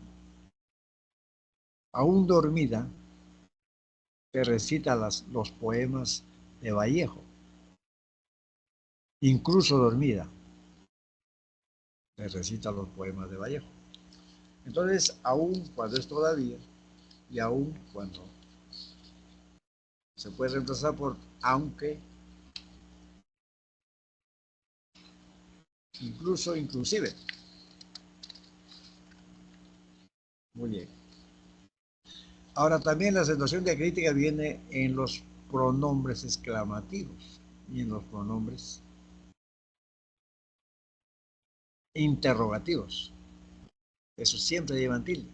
se recita los poemas de Vallejo. Incluso dormida, se recita los poemas de Vallejo. Entonces, aún cuando es todavía, y aún cuando se puede reemplazar por aunque, incluso, inclusive. Muy bien. Ahora también la acentuación diacrítica viene en los pronombres exclamativos y en los pronombres interrogativos. Eso siempre llevan tilde.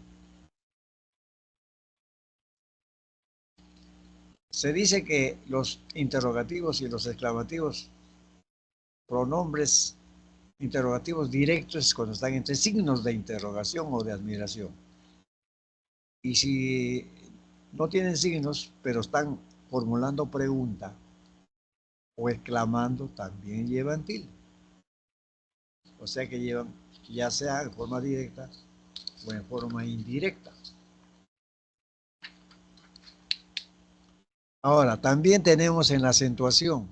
Se dice que los interrogativos y los exclamativos, pronombres interrogativos directos, cuando están entre signos de interrogación o de admiración. Y si no tienen signos, pero están formulando pregunta o exclamando, también llevan tilde. O sea que llevan, ya sea en forma directa o en forma indirecta. Ahora, también tenemos en la acentuación,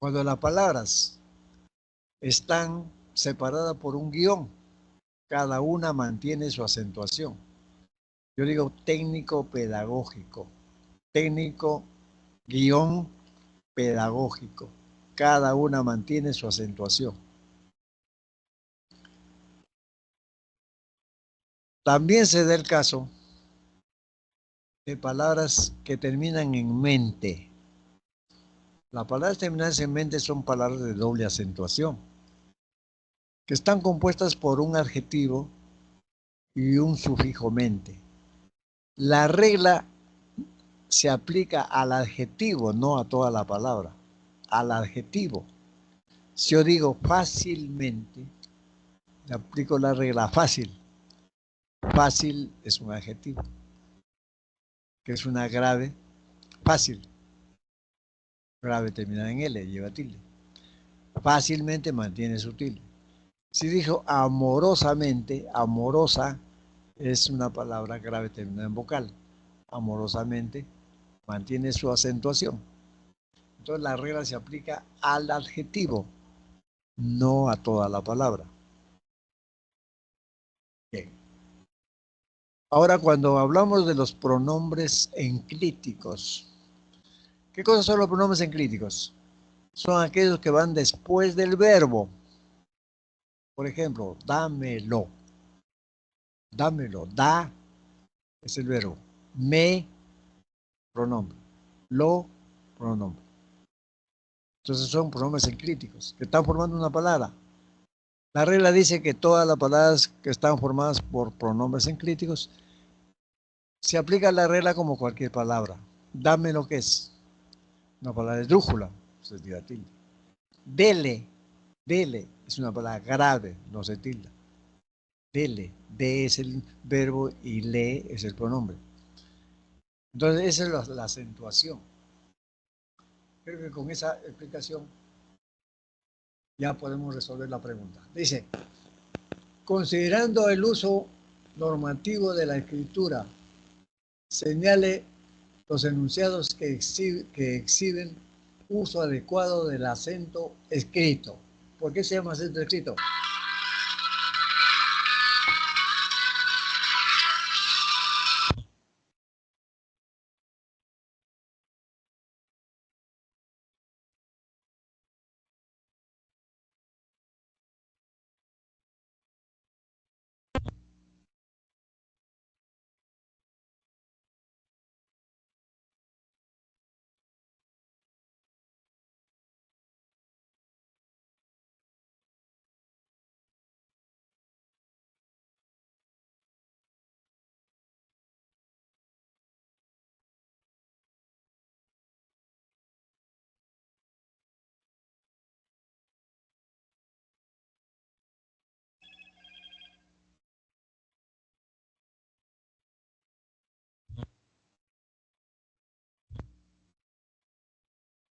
cuando las palabras están separadas por un guión, cada una mantiene su acentuación. Yo digo técnico pedagógico, técnico guión pedagógico, cada una mantiene su acentuación. También se da el caso de palabras que terminan en mente. Las palabras terminadas en mente son palabras de doble acentuación, que están compuestas por un adjetivo y un sufijo mente. La regla se aplica al adjetivo, no a toda la palabra, al adjetivo. Si yo digo fácilmente, le aplico la regla fácil. Fácil es un adjetivo, que es una grave, fácil. Grave terminada en L, lleva tilde. Fácilmente mantiene su tilde. Si dijo amorosamente, amorosa es una palabra grave terminada en vocal. Amorosamente mantiene su acentuación. Entonces la regla se aplica al adjetivo, no a toda la palabra. Bien. Ahora, cuando hablamos de los pronombres enclíticos, ¿qué cosas son los pronombres enclíticos? Son aquellos que van después del verbo. Por ejemplo, dámelo. Dámelo. Da es el verbo. Me, pronombre. Lo, pronombre. Entonces son pronombres enclíticos que están formando una palabra. La regla dice que todas las palabras que están formadas por pronombres enclíticos se aplica la regla como cualquier palabra. Dame lo que es. Una palabra esdrújula, se tira tilde. Dele, dele, es una palabra grave, no se tilda. Dele, de es el verbo y le es el pronombre. Entonces esa es la acentuación. Creo que con esa explicación ya podemos resolver la pregunta. Dice, considerando el uso normativo de la escritura, señale los enunciados que exhiben uso adecuado del acento escrito. ¿Por qué se llama acento escrito?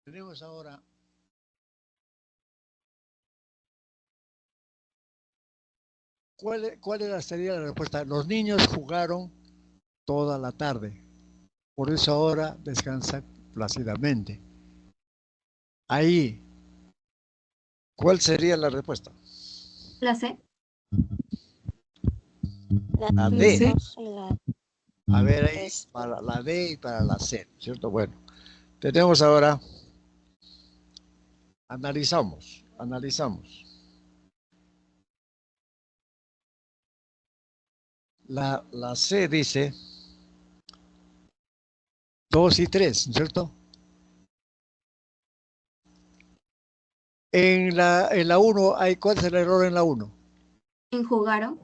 Tenemos ahora ¿cuál sería la respuesta? Los niños jugaron toda la tarde, por eso ahora descansan plácidamente. Ahí, ¿cuál sería la respuesta? La C. La D. C. A ver ahí, para la D y para la C, ¿cierto? Bueno, tenemos ahora, analizamos. La C dice 2 y 3, ¿cierto? En la 1, ¿cuál es el error en la 1? En jugaron.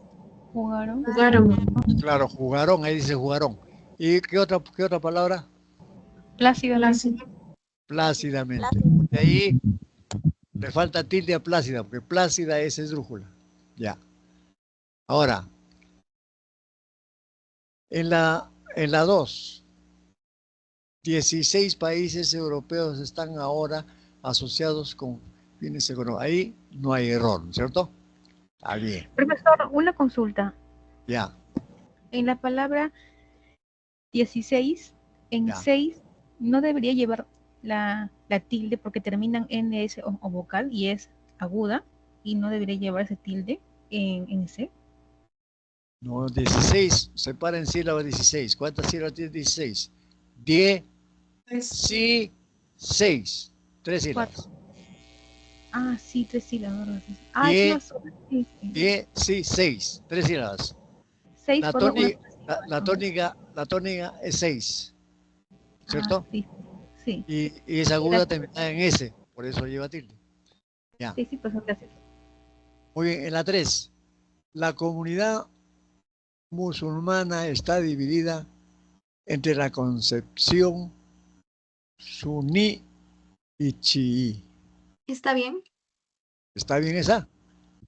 Jugaron. Claro, jugaron, ahí dice jugaron. ¿Y qué otra palabra? Plácidamente. Plácidamente. De ahí le falta tilde a plácida, porque plácida es esdrújula. Ya. Ahora, en la 2, 16 países europeos están ahora asociados con fines económicos. Ahí no hay error, ¿cierto? Está bien. Profesor, una consulta. Ya. En la palabra 16 En Ya. 6 no debería llevar la tilde porque terminan en S o vocal y es aguda y no debería llevar ese tilde en C. No, 16. Separa en sílabas 16. ¿Cuántas sílabas tiene 16? 10. Sí. 6. 3 sílabas. 4. Ah, sí, 3 sílabas. Ah, es 10. una sola. Sí, sí. 10. Sí. 6. 3 sílabas. 6 La por una tónica, sola la sílaba. tónica es 6. Ah, ¿Cierto? sí, sí. Y es aguda terminada en S. Por eso lleva tilde. Ya. Sí, sí, pues gracias. Muy bien. En la 3. La comunidad musulmana está dividida entre la concepción suní y chií. ¿Está bien? ¿Está bien esa?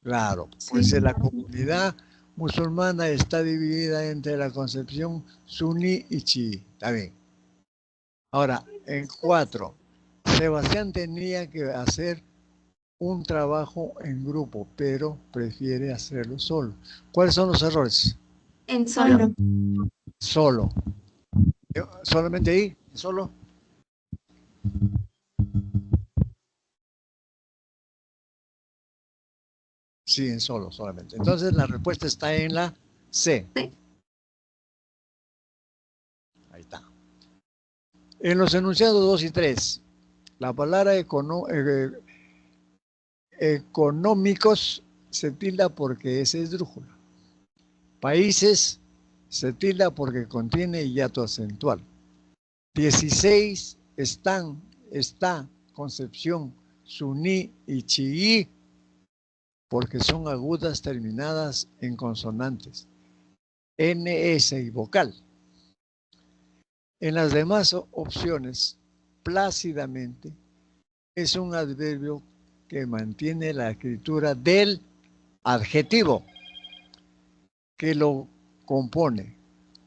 Claro, pues Sí. la comunidad musulmana está dividida entre la concepción suní y chií. Está bien. Ahora, en 4, Sebastián tenía que hacer un trabajo en grupo, pero prefiere hacerlo solo. ¿Cuáles son los errores? En solo. Solo. ¿Solamente ahí? ¿Solo? Sí, en solo, solamente. Entonces la respuesta está en la C. Sí. Ahí está. En los enunciados 2 y 3, la palabra económicos se tilda porque es esdrújula. Países se tilda porque contiene hiato acentual. 16 está, concepción, suní y chií porque son agudas terminadas en consonantes, NS y vocal. En las demás opciones, plácidamente, es un adverbio que mantiene la escritura del adjetivo que lo compone.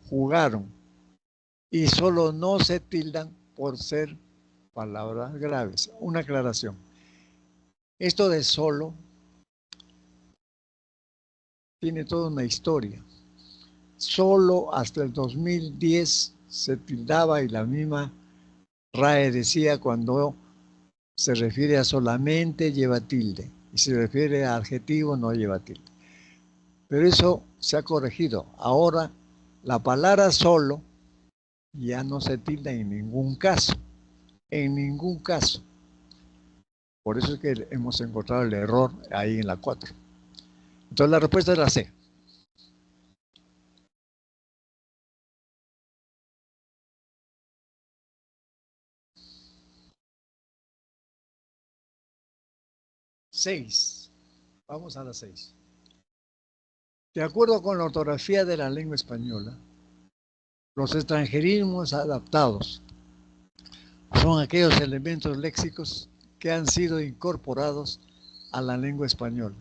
Jugaron y solo no se tildan por ser palabras graves. Una aclaración. Esto de solo tiene toda una historia. Solo hasta el 2010 se tildaba y la misma RAE decía cuando se refiere a solamente lleva tilde y se refiere a adjetivo no lleva tilde. Pero eso se ha corregido. Ahora la palabra solo ya no se tilda en ningún caso. En ningún caso. Por eso es que hemos encontrado el error ahí en la 4. Entonces la respuesta es la C. Seis. Vamos a la 6. De acuerdo con la ortografía de la lengua española, los extranjerismos adaptados son aquellos elementos léxicos que han sido incorporados a la lengua española.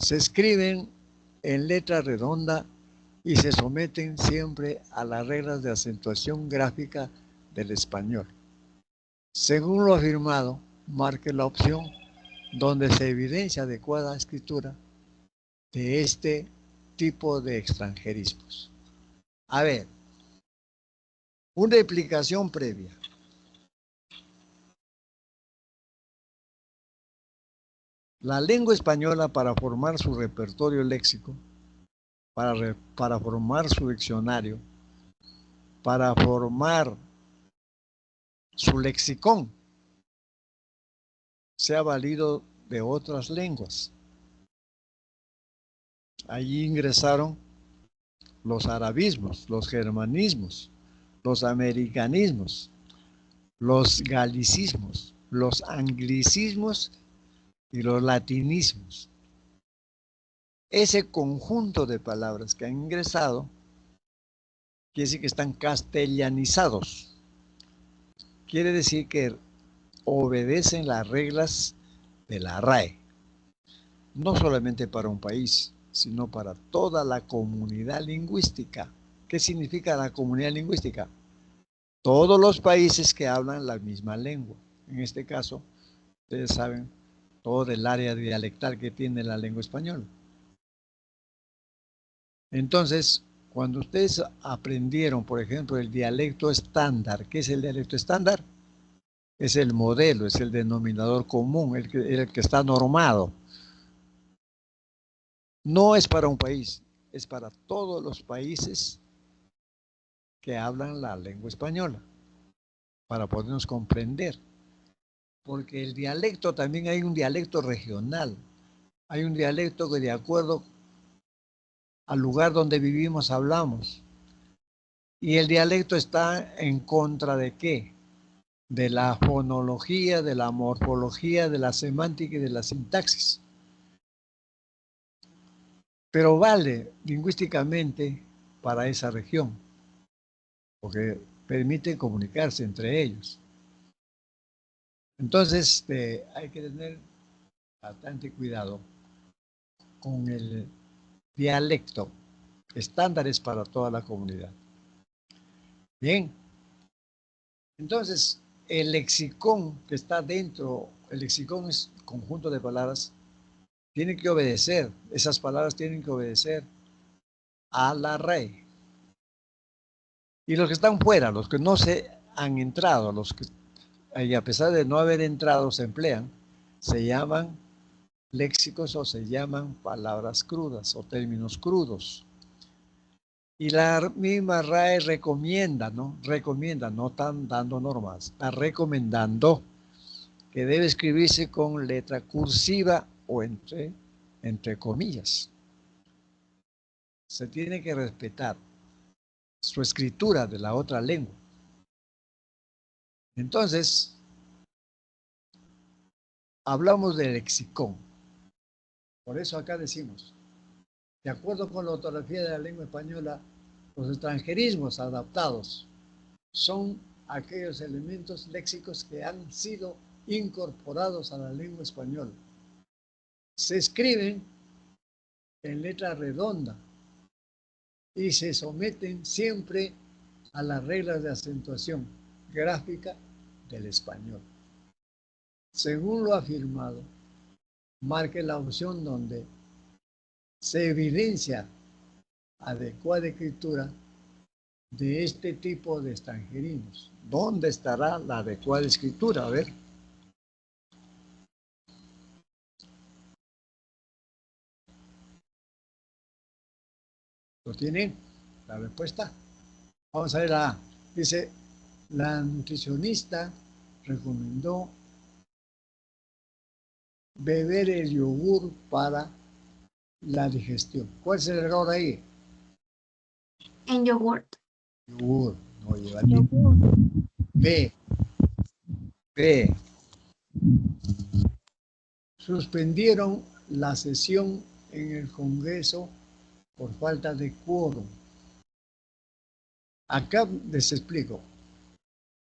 Se escriben en letra redonda y se someten siempre a las reglas de acentuación gráfica del español. Según lo afirmado, marque la opción donde se evidencia adecuada escritura de este tipo de extranjerismos. A ver, una explicación previa. La lengua española, para formar su repertorio léxico, para formar su diccionario, para formar su lexicón, se ha valido de otras lenguas. Allí ingresaron los arabismos, los germanismos, los americanismos, los galicismos, los anglicismos y los latinismos. Ese conjunto de palabras que han ingresado quiere decir que están castellanizados. Quiere decir que obedecen las reglas de la RAE. No solamente para un país, sino para toda la comunidad lingüística. ¿Qué significa la comunidad lingüística? Todos los países que hablan la misma lengua. En este caso, ustedes saben todo el área dialectal que tiene la lengua española. Entonces, Cuando ustedes aprendieron, por ejemplo, el dialecto estándar, ¿qué es el dialecto estándar? Es el modelo, es el denominador común, el que está normado. No es para un país, es para todos los países que hablan la lengua española, para podernos comprender. Porque el dialecto, también hay un dialecto regional, hay un dialecto que de acuerdo al lugar donde vivimos hablamos. Y el dialecto está en contra de ¿qué? De la fonología, de la morfología, de la semántica y de la sintaxis. Pero vale lingüísticamente para esa región, porque permite comunicarse entre ellos. Entonces, hay que tener bastante cuidado con el dialecto, estándares para toda la comunidad. Bien, entonces el lexicón que está dentro, el lexicón es conjunto de palabras, tiene que obedecer, esas palabras tienen que obedecer a la RAE. Y los que están fuera, los que no se han entrado, los que y a pesar de no haber entrado se emplean, se llaman léxicos o se llaman palabras crudas o términos crudos. Y la misma RAE recomienda, ¿no? Recomienda, no están dando normas, está recomendando que debe escribirse con letra cursiva o entre comillas. Se tiene que respetar su escritura de la otra lengua. Entonces, hablamos de lexicón. Por eso acá decimos, de acuerdo con la ortografía de la lengua española, los extranjerismos adaptados son aquellos elementos léxicos que han sido incorporados a la lengua española. Se escriben en letra redonda y se someten siempre a las reglas de acentuación gráfica del español. Según lo afirmado, marque la opción donde se evidencia adecuada escritura de este tipo de extranjerinos. ¿Dónde estará la adecuada escritura? A ver. ¿Lo tienen? La respuesta. Vamos a ver la A. Dice, la nutricionista recomendó beber el yogur para la digestión. ¿Cuál es el error ahí? En yogurt. Yogur, no lleva B. B. Suspendieron la sesión en el Congreso por falta de quórum. Acá les explico.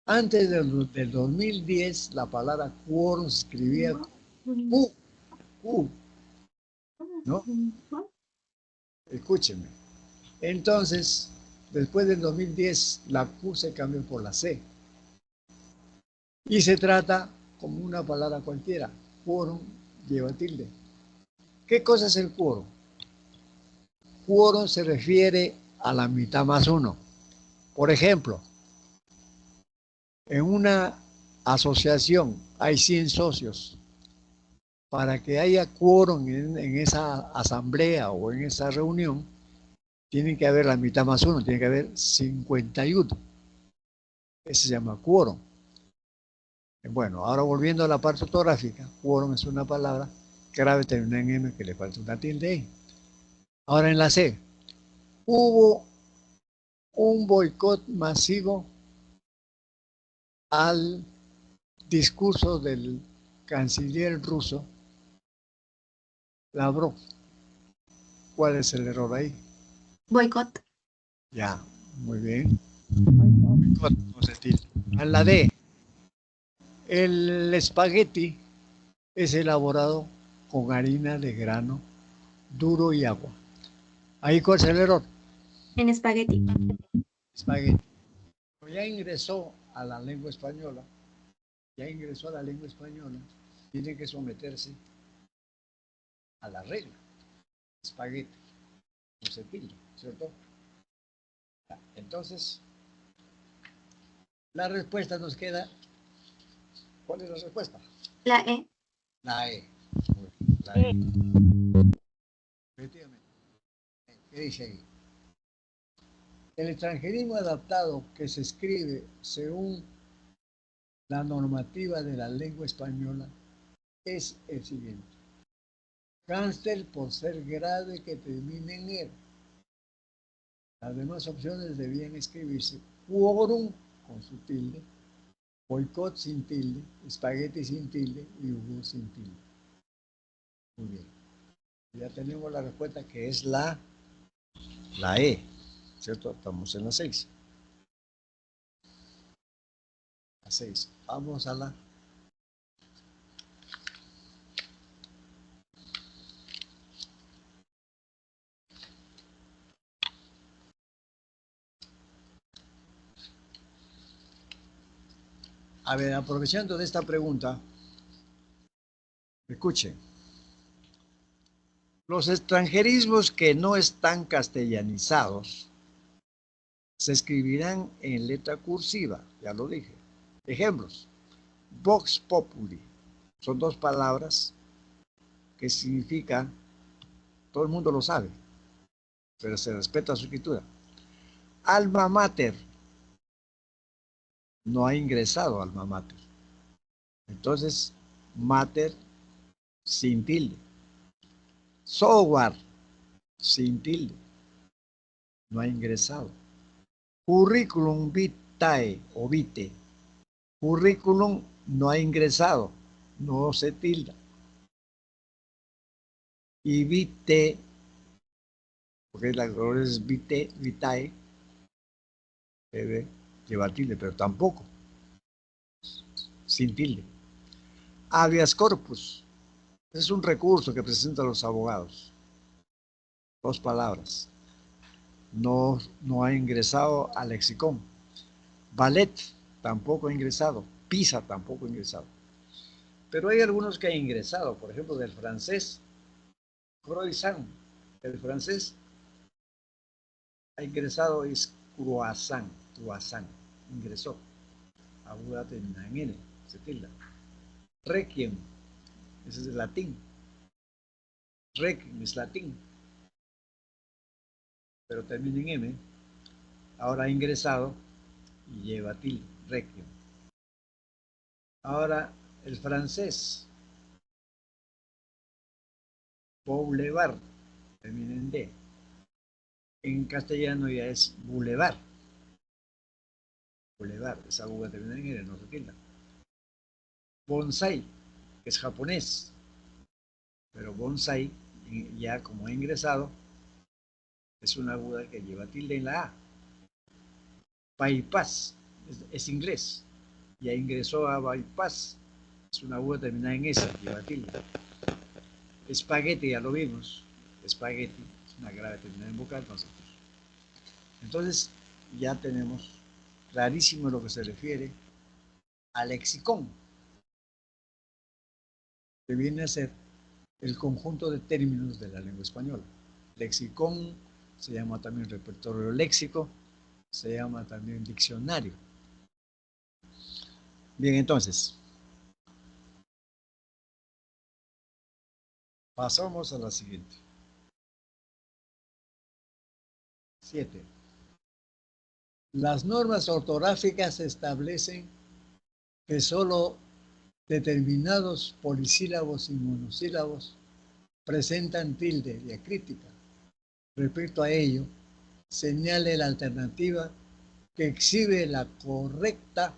Antes del 2010, la palabra quórum se escribía Q, ¿no? Escúchenme. Entonces, después del 2010, la Q se cambió por la C. Y se trata como una palabra cualquiera. Quórum lleva tilde. ¿Qué cosa es el quórum? Quórum se refiere a la mitad más uno. Por ejemplo, en una asociación hay 100 socios. Para que haya quórum en esa asamblea o en esa reunión, tiene que haber la mitad más uno, tiene que haber 51. Ese se llama quórum. Bueno, ahora volviendo a la parte ortográfica, quórum es una palabra grave, termina en M, que le falta una tilde ahí. Ahora en la C, hubo un boicot masivo al discurso del canciller ruso Lavrov. ¿Cuál es el error ahí? Boicot. Ya, muy bien. Boicot, no se tilde. En la D, el espagueti es elaborado con harina de grano duro y agua. ¿Ahí cuál es el error? En espagueti. Espagueti. Ya ingresó a la lengua española, tiene que someterse a la regla. Espagueti, no se tilde, ¿cierto? Entonces, la respuesta nos queda. ¿Cuál es la respuesta? La E. La E. Muy bien, la E. Efectivamente. ¿Qué dice ahí? El extranjerismo adaptado que se escribe según la normativa de la lengua española es el siguiente. Cáncer por ser grave que termine en er. Las demás opciones debían escribirse quórum con su tilde, boicot sin tilde, espagueti sin tilde y yogur sin tilde. Muy bien. Ya tenemos la respuesta que es la E, ¿cierto? Estamos en la 6. La 6. Vamos a la... A ver, aprovechando de esta pregunta, escuchen. Los extranjerismos que no están castellanizados se escribirán en letra cursiva, ya lo dije. Ejemplos. Vox populi. Son dos palabras que significan, todo el mundo lo sabe, pero se respeta su escritura. Alma mater. No ha ingresado alma mater. Entonces, mater sin tilde. Software sin tilde. No ha ingresado. Curriculum vitae o vitae. Curriculum no ha ingresado. No se tilda. Y vitae, porque la color es vitae, vitae, debe llevar tilde, pero tampoco. Sin tilde. Habeas corpus. Es un recurso que presentan los abogados. Dos palabras. No ha ingresado al lexicón. Ballet tampoco ha ingresado. Pisa tampoco ha ingresado. Pero hay algunos que han ingresado. Por ejemplo, del francés. Croissant. El francés ha ingresado es croissant. Croissant. Ingresó. Aguda termina en N. Se tilda. Requiem. Ese es el latín. Requiem es latín. Pero termina en M. Ahora ha ingresado y lleva tilde. Requiem. Ahora el francés. Boulevard. Termina en D. En castellano ya es boulevard. Boulevard. Esa aguda termina en R, no se tilda. Bonsai, que es japonés. Pero bonsai, ya como ha ingresado, es una aguda que lleva tilde en la A. Bypass, es inglés. Ya ingresó a bypass. Es una aguda terminada en S, lleva tilde. Espagueti, ya lo vimos. Espagueti es una grave terminada en vocal. Entonces, ya tenemos clarísimo lo que se refiere al lexicón, que viene a ser el conjunto de términos de la lengua española. Lexicón se llama también repertorio léxico, se llama también diccionario. Bien, entonces, pasamos a la siguiente. 7. Las normas ortográficas establecen que solo determinados polisílabos y monosílabos presentan tilde diacrítica. Respecto a ello, señale la alternativa que exhibe la correcta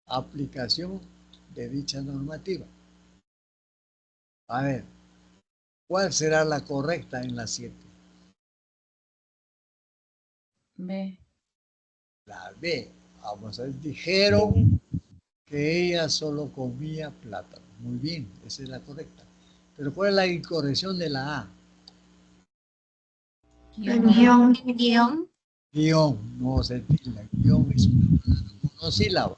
aplicación de dicha normativa. A ver, ¿cuál será la correcta en la 7? B. La B. Vamos a ver, dijeron que ella solo comía plátano. Muy bien, esa es la correcta. Pero ¿cuál es la incorrección de la A? Guión. Guión. Guión, no se tilda. Guión es una palabra monosílaba.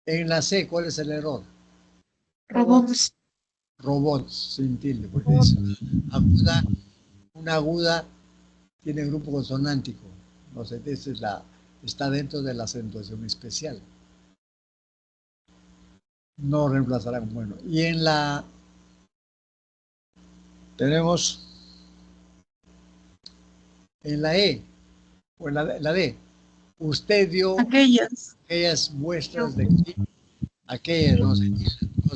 En la C, ¿cuál es el error? Robots. Robots, sin tilde, porque es aguda, una aguda tiene grupo consonántico. No sé, está dentro de la acentuación especial. No reemplazará con bueno. Y en la tenemos en la E o en la D. Usted dio Aquellas. aquellas muestras de que aquellas no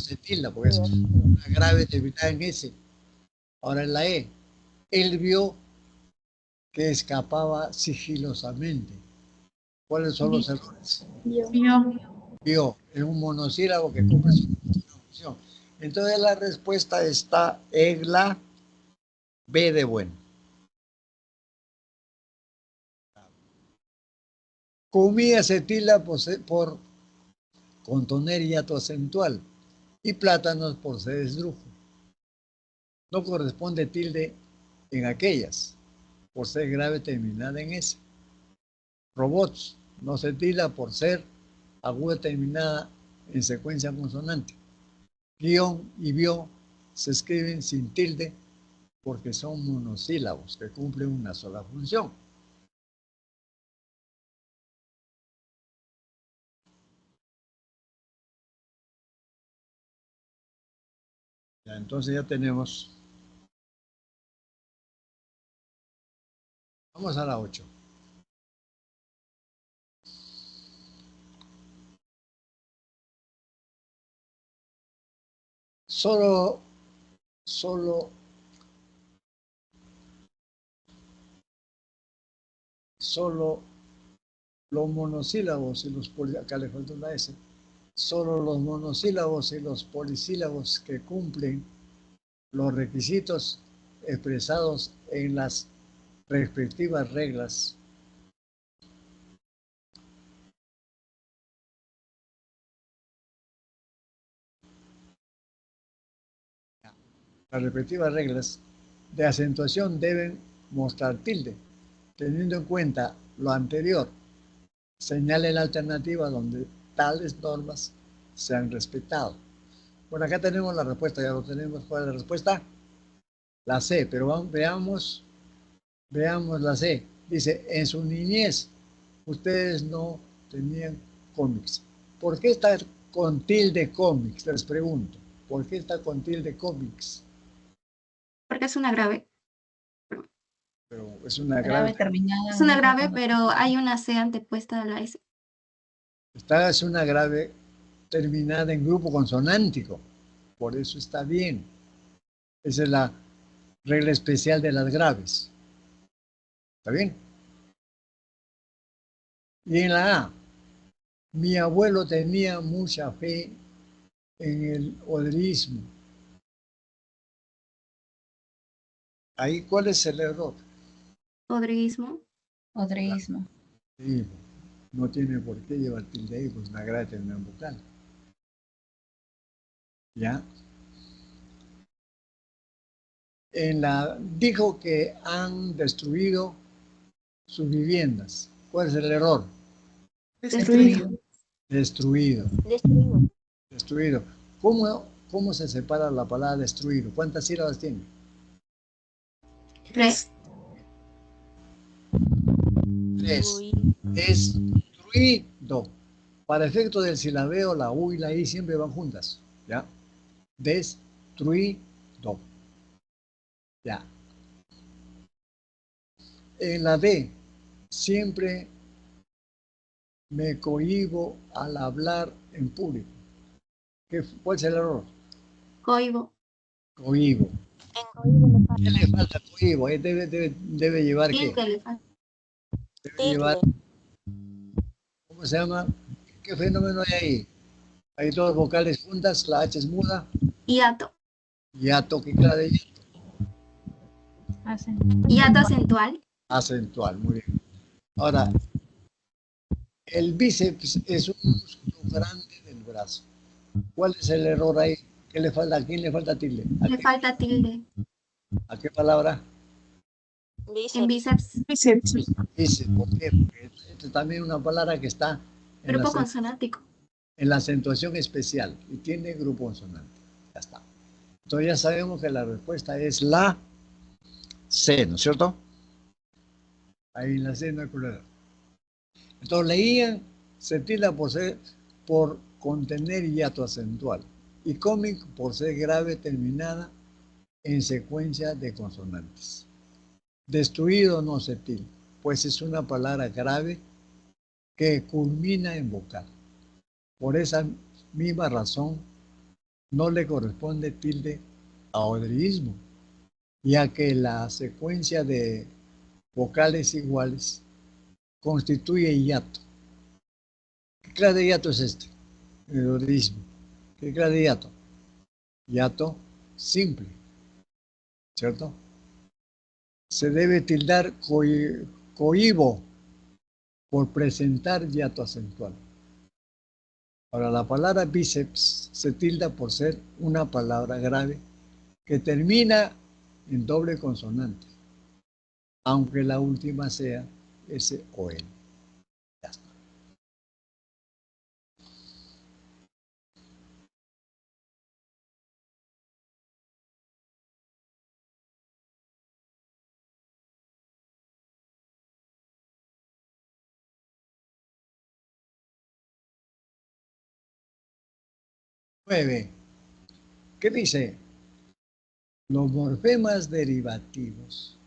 se tilda, porque es una grave terminada en S. Ahora en la E, él vio que escapaba sigilosamente. ¿Cuáles son los errores? Vio en un monosílabo que cumple su función. Entonces la respuesta está en la B de bueno. Comida se tilda por contoner hiato acentual y plátanos por se desdrujo. No corresponde tilde en aquellas, por ser grave terminada en S. Robots no se tilda por ser aguda terminada en secuencia consonante. Guión y vio se escriben sin tilde porque son monosílabos que cumplen una sola función. Ya, entonces ya tenemos. Vamos a la 8. Solo los monosílabos y los polisílabos, acá le falta una S, solo los monosílabos y los polisílabos que cumplen los requisitos expresados en las respectivas reglas de acentuación deben mostrar tilde. Teniendo en cuenta lo anterior, señale la alternativa donde tales normas se han respetado. Bueno, acá tenemos la respuesta, ya lo tenemos. ¿Cuál es la respuesta? La C, pero veamos la C. Dice, en su niñez ustedes no tenían cómics. ¿Por qué está con tilde cómics? Les pregunto. ¿Por qué está con tilde cómics? Porque es una grave. Pero es una grave terminada. Es una grave, pero hay una C antepuesta a la S. Esta es una grave terminada en grupo consonántico. Por eso está bien. Esa es la regla especial de las graves. ¿Está bien? Y en la A, mi abuelo tenía mucha fe en el odrismo. Ahí, ¿cuál es el error? Odrismo. Odreísmo. Sí, no tiene por qué llevar tilde ahí, pues una grave terminada en vocal. ¿Ya? Dijo que han destruido sus viviendas. ¿Cuál es el error? Destruido. Destruido. Destruido. Destruido. ¿Cómo se separa la palabra destruido? ¿Cuántas sílabas tiene? 3. 3. Destruido. Para efecto del silabeo, la U y la I siempre van juntas. ¿Ya? Destruido. Ya. En la D, siempre me cohíbo al hablar en público. ¿Cuál es el error? Cohibo. Cohíbo. ¿Qué le falta cohíbo? Debe llevar ¿qué? Tilde le falta. Debe llevar, ¿cómo se llama? ¿Qué fenómeno hay ahí? Hay dos vocales juntas, la H es muda. Hiato. Hiato, ¿qué clase de hiato? Hiato acentual. Acentual, muy bien. Ahora, el bíceps es un músculo grande del brazo. ¿Cuál es el error ahí? ¿Qué le falta? ¿A quién le falta tilde? Le falta tilde. ¿A qué palabra? En bíceps. Bíceps. Bíceps, ¿por qué? Porque esta es también una palabra que está Grupo consonántico. en la acentuación especial y tiene grupo consonante. Ya está. Entonces ya sabemos que la respuesta es la C, ¿no es cierto? ahí en la escena cruel. Entonces leían, se tilda por contener hiato acentual y cómic por ser grave terminada en secuencia de consonantes. Destruido no se tilda, pues es una palabra grave que culmina en vocal. Por esa misma razón no le corresponde tilde a odreísmo, ya que la secuencia de vocales iguales constituye hiato. ¿Qué clase de hiato es este? El odreísmo. ¿Qué clase de hiato? Hiato simple, ¿cierto? Se debe tildar cohibo por presentar hiato acentual. Ahora, la palabra bíceps se tilda por ser una palabra grave que termina en doble consonante, aunque la última sea S o N. Ya está. Nueve. ¿Qué dice? Los morfemas derivativos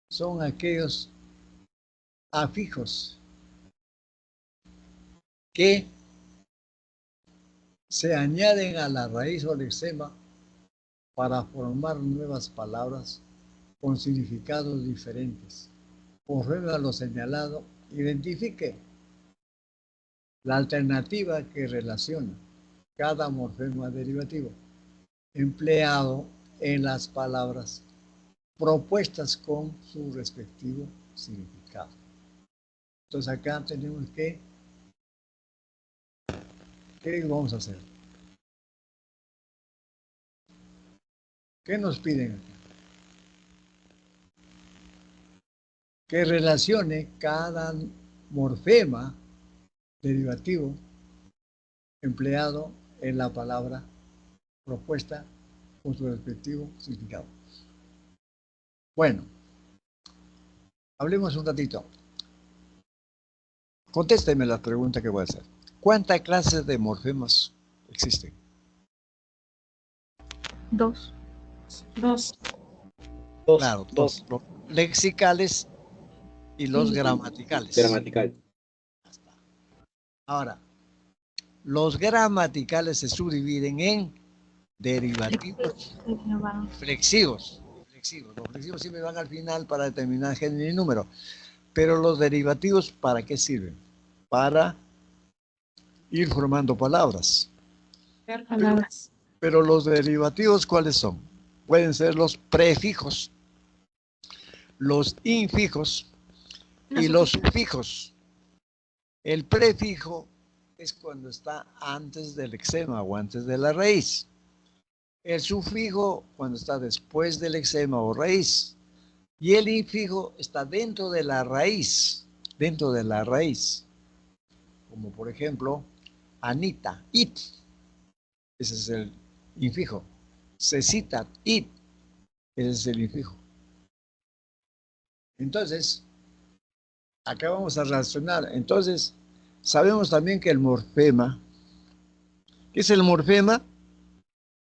son aquellos afijos que se añaden a la raíz o lexema para formar nuevas palabras con significados diferentes. Conforme a lo señalado, identifique la alternativa que relaciona cada morfema derivativo empleado en las palabras propuestas con su respectivo significado. Entonces acá tenemos que, ¿qué vamos a hacer? ¿Qué nos piden acá? Que relacione cada morfema derivativo empleado en la palabra propuesta con su respectivo significado. Bueno, hablemos un ratito. Contésteme la pregunta que voy a hacer. ¿Cuántas clases de morfemas existen? 2. Claro, dos. Los lexicales y los gramaticales. Gramatical. Ahora, los gramaticales se subdividen en derivativos flexivos. Los flexivos siempre van al final para determinar género y número. Pero los derivativos, ¿para qué sirven? Para ir formando palabras. Pero los derivativos, ¿cuáles son? Pueden ser los prefijos, los infijos y los sufijos. El prefijo es cuando está antes del lexema o antes de la raíz. El sufijo cuando está después del lexema o raíz. Y el infijo está dentro de la raíz. Dentro de la raíz. Como por ejemplo, Anita, it. Ese es el infijo. Cecita, it. Ese es el infijo. Entonces, acá vamos a relacionar. Entonces, sabemos también que el morfema, ¿qué es el morfema?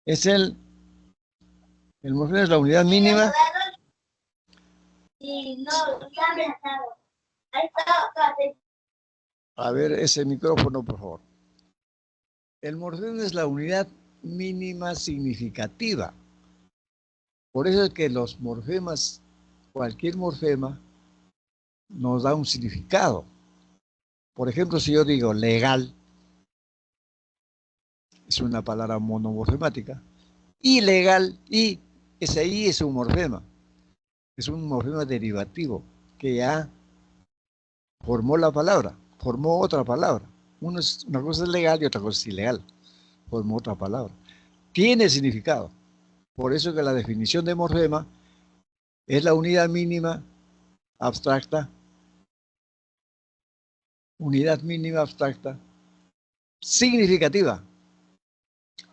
Es el morfema es la unidad mínima. A ver, ese micrófono, por favor. El morfema es la unidad mínima significativa. Por eso es que los morfemas, cualquier morfema, nos da un significado. Por ejemplo, si yo digo legal, es una palabra monomorfemática. Ilegal, y ese I es un morfema. Es un morfema derivativo que ya formó la palabra, formó otra palabra. Una cosa es legal y otra cosa es ilegal. Formó otra palabra. Tiene significado. Por eso que la definición de morfema es la unidad mínima abstracta, significativa.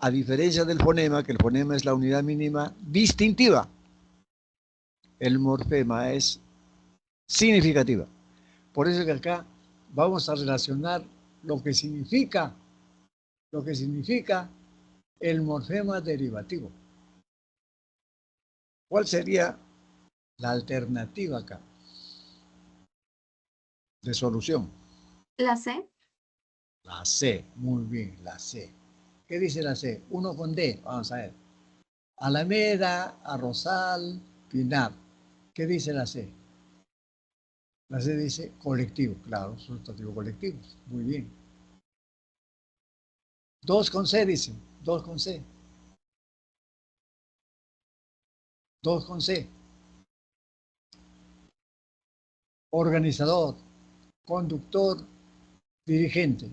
A diferencia del fonema, que el fonema es la unidad mínima distintiva. El morfema es significativa. Por eso que acá vamos a relacionar lo que significa el morfema derivativo. ¿Cuál sería la alternativa acá de solución? La C. La C, muy bien, la C. ¿Qué dice la C? Uno con D, vamos a ver. Alameda, Arrozal, Pinar. ¿Qué dice la C? La C dice colectivo, claro, sustantivo colectivo. Muy bien. 2 con C dice, 2 con C. 2 con C. Organizador, conductor, dirigente.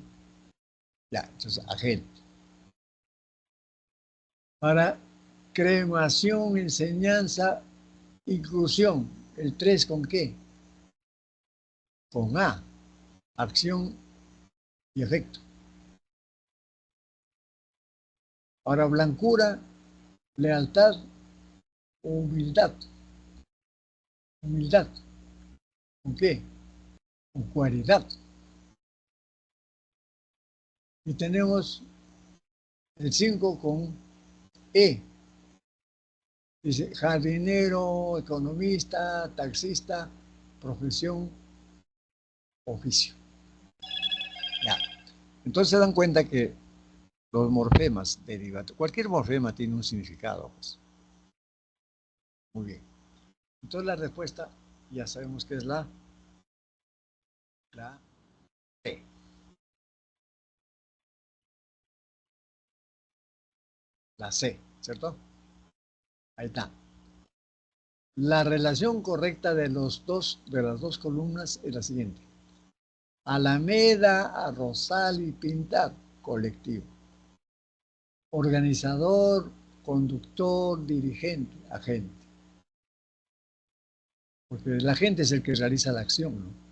Ya, entonces agente. Para creación, enseñanza, inclusión. ¿El 3 con qué? Con A. Acción y efecto. Ahora blancura, lealtad, humildad. Humildad. ¿Con qué? Con cualidad. Y tenemos el 5 con E. Dice jardinero, economista, taxista, profesión, oficio. Ya. Entonces se dan cuenta que los morfemas derivados, cualquier morfema tiene un significado. Pues. Muy bien. Entonces la respuesta ya sabemos que es la C. La C, ¿cierto? Ahí está. La relación correcta de las dos columnas es la siguiente. Alameda, Arrozal y Pintar, colectivo. Organizador, conductor, dirigente, agente. Porque el agente es el que realiza la acción, ¿no?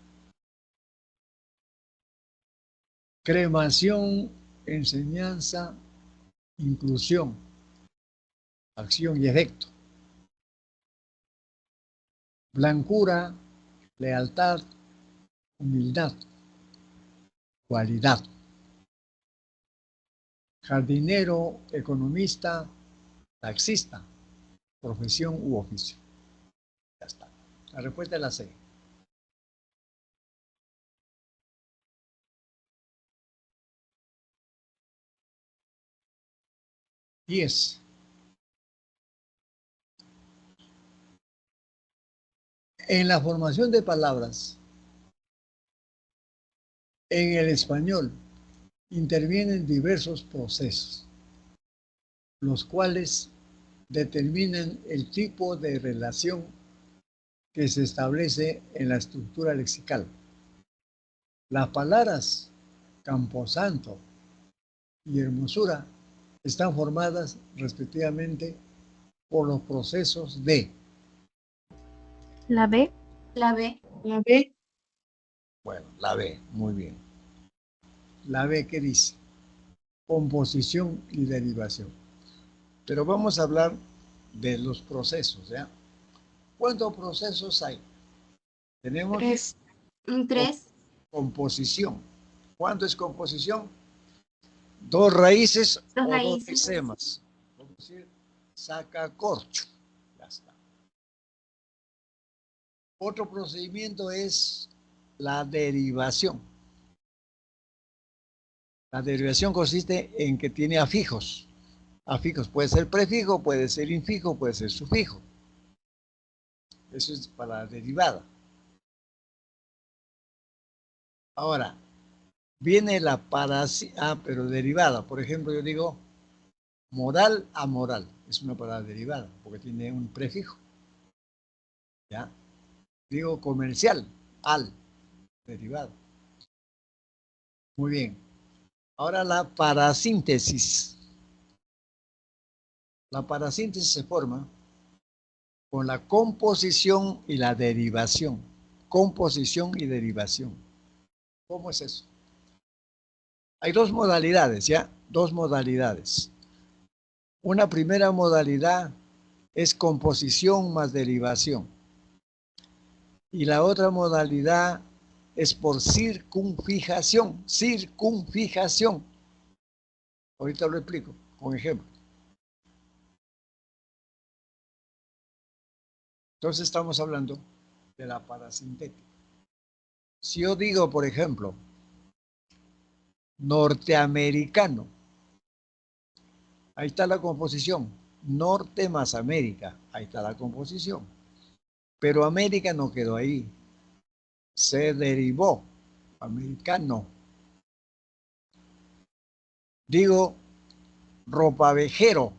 Creación, enseñanza, inclusión, acción y efecto. Blancura, lealtad, humildad, cualidad. Jardinero, economista, taxista, profesión u oficio. Ya está. La respuesta es la C. Yes. En la formación de palabras, en el español, intervienen diversos procesos, los cuales determinan el tipo de relación que se establece en la estructura lexical. Las palabras camposanto y hermosura están formadas respectivamente por los procesos de La B. La B. La B. Bueno, la B, muy bien. La B, ¿qué dice? Composición y derivación. Pero vamos a hablar de los procesos, ¿ya? ¿Cuántos procesos hay? Tenemos 3. 3. composición. ¿Cuánto es composición? 2 raíces Dos o 2 raíces. lexemas. Vamos a decir, sacacorcho. Ya está. Otro procedimiento es la derivación. La derivación consiste en que tiene afijos. Afijos puede ser prefijo, puede ser infijo, puede ser sufijo. Eso es para la derivada. Ahora, viene la pero derivada. Por ejemplo, yo digo moral a moral. Es una palabra derivada porque tiene un prefijo. ¿Ya? Digo comercial, al, derivado. Muy bien. Ahora la parasíntesis. La parasíntesis se forma con la composición y la derivación. Composición y derivación. ¿Cómo es eso? Hay 2 modalidades, ¿ya? 2 modalidades. Una primera modalidad es composición más derivación. Y la otra modalidad es por circunfijación. Circunfijación. Ahorita lo explico con ejemplo. Entonces estamos hablando de la parasintética. Si yo digo, por ejemplo, norteamericano, ahí está la composición. Norte más América, ahí está la composición. Pero América no quedó ahí. Se derivó. Americano. Digo, ropavejero.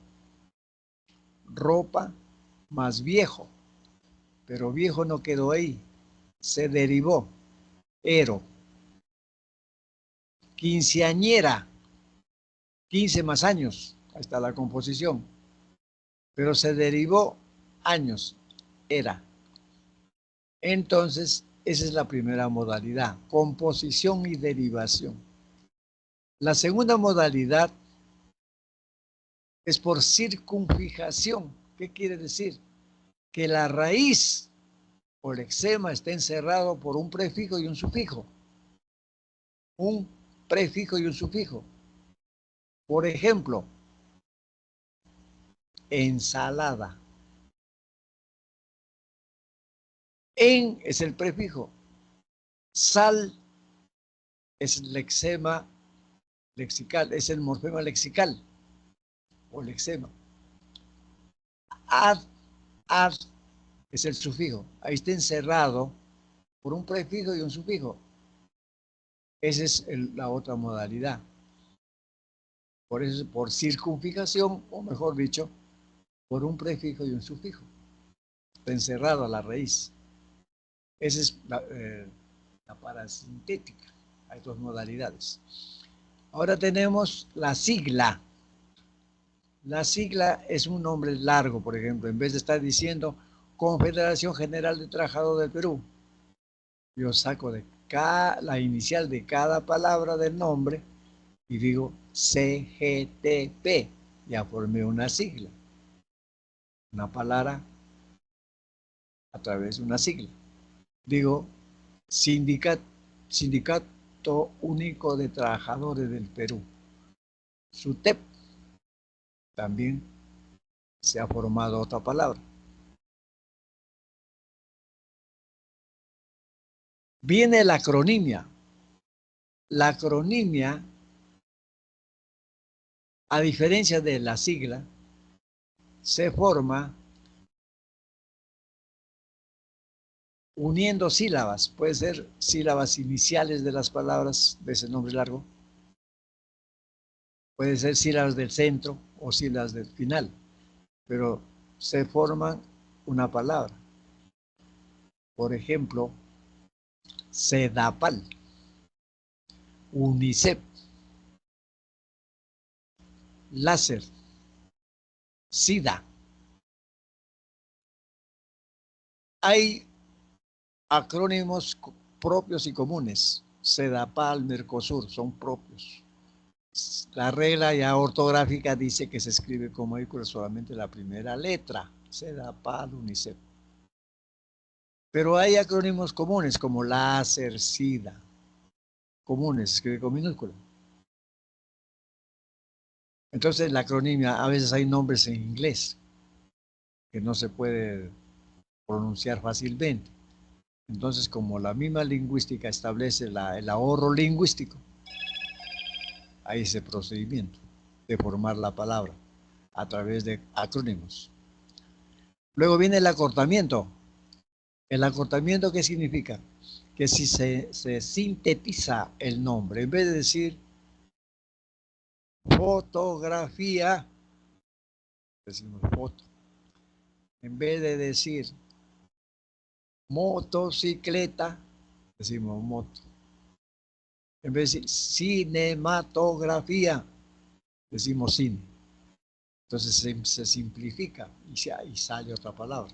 Ropa más viejo. Pero viejo no quedó ahí. Se derivó. Ero. Quinceañera. 15 más años. Ahí está la composición. Pero se derivó años. Era. Entonces, esa es la primera modalidad. Composición y derivación. La segunda modalidad es por circunfijación. ¿Qué quiere decir? Que la raíz o lexema está encerrado por un prefijo y un sufijo. Un prefijo y un sufijo. Por ejemplo, ensalada. En es el prefijo. Sal es el lexema lexical, es el morfema lexical o lexema. Ad es el sufijo. Ahí está encerrado por un prefijo y un sufijo. Esa es la otra modalidad. Por eso, por circunfijación, o mejor dicho, por un prefijo y un sufijo. Está encerrado a la raíz. Esa es la parasintética. Hay dos modalidades. Ahora tenemos la sigla. La sigla es un nombre largo, por ejemplo. En vez de estar diciendo Confederación General de Trabajadores del Perú, yo saco de la inicial de cada palabra del nombre y digo CGTP. Ya formé una sigla. Una palabra a través de una sigla. Digo Sindicato Único de Trabajadores del Perú. SUTEP. También se ha formado otra palabra. Viene la acronimia. La acronimia, a diferencia de la sigla, se forma uniendo sílabas. Puede ser sílabas iniciales de las palabras de ese nombre largo. Puede ser sílabas del centro o sílabas del final. Pero se forman una palabra. Por ejemplo, Sedapal, UNICEF, láser, SIDA. Hay acrónimos propios y comunes. Sedapal, Mercosur, son propios. La regla ya ortográfica dice que se escribe con mayúscula solamente la primera letra. Sedapal, UNICEF. Pero hay acrónimos comunes como láser, SIDA. Comunes, se escribe con minúscula. Entonces la acronimia, a veces hay nombres en inglés que no se puede pronunciar fácilmente. Entonces, como la misma lingüística establece el ahorro lingüístico, hay ese procedimiento de formar la palabra a través de acrónimos. Luego viene el acortamiento. ¿El acortamiento qué significa? Que si se sintetiza el nombre, en vez de decir fotografía, decimos foto. En vez de decir motocicleta, decimos moto. En vez de decir cinematografía, decimos cine. Entonces se simplifica y sale otra palabra.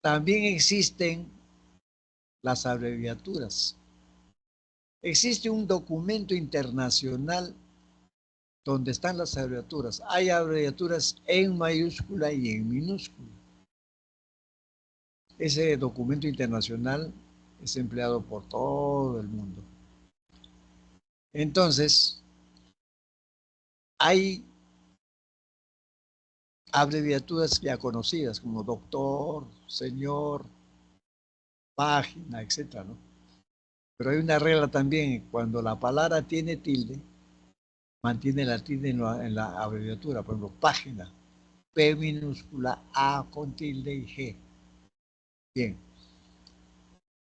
También existen las abreviaturas. Existe un documento internacional donde están las abreviaturas. Hay abreviaturas en mayúscula y en minúscula. Ese documento internacional es empleado por todo el mundo. Entonces, hay abreviaturas ya conocidas como doctor, señor, página, etcétera, ¿no? Pero hay una regla también, cuando la palabra tiene tilde, mantiene la tilde en la abreviatura, por ejemplo, página, P minúscula, A con tilde y G. Bien,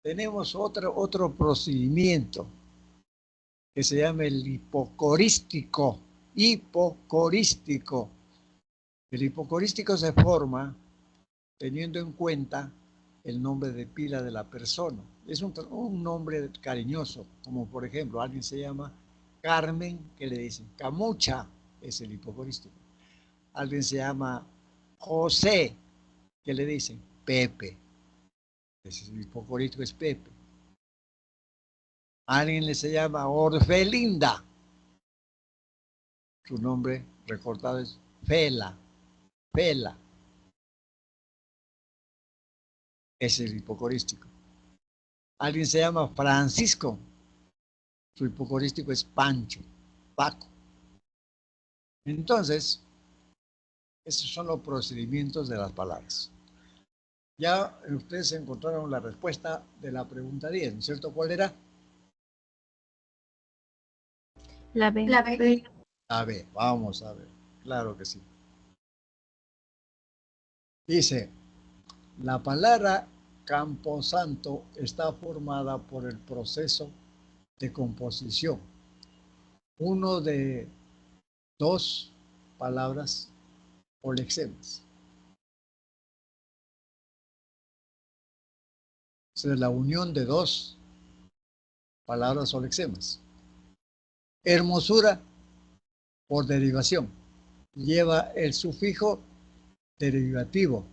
tenemos otro procedimiento que se llama el hipocorístico. Hipocorístico. El hipocorístico se forma teniendo en cuenta el nombre de pila de la persona. Es un nombre cariñoso, como por ejemplo, alguien se llama Carmen, que le dicen Camucha, es el hipocorístico. Alguien se llama José, que le dicen Pepe, ese es el hipocorístico, es Pepe. Alguien le se llama Orfelinda, su nombre recortado es Fela, Fela, es el hipocorístico. Alguien se llama Francisco, su hipocorístico es Pancho, Paco. Entonces, esos son los procedimientos de las palabras. Ya ustedes encontraron la respuesta de la pregunta 10, ¿no es cierto? ¿Cuál era? La B. La B. A ver, vamos a ver. Claro que sí. Dice, la palabra camposanto está formada por el proceso de composición. Uno de dos palabras o lexemas. Es la unión de dos palabras o lexemas. Hermosura, por derivación, lleva el sufijo derivativo,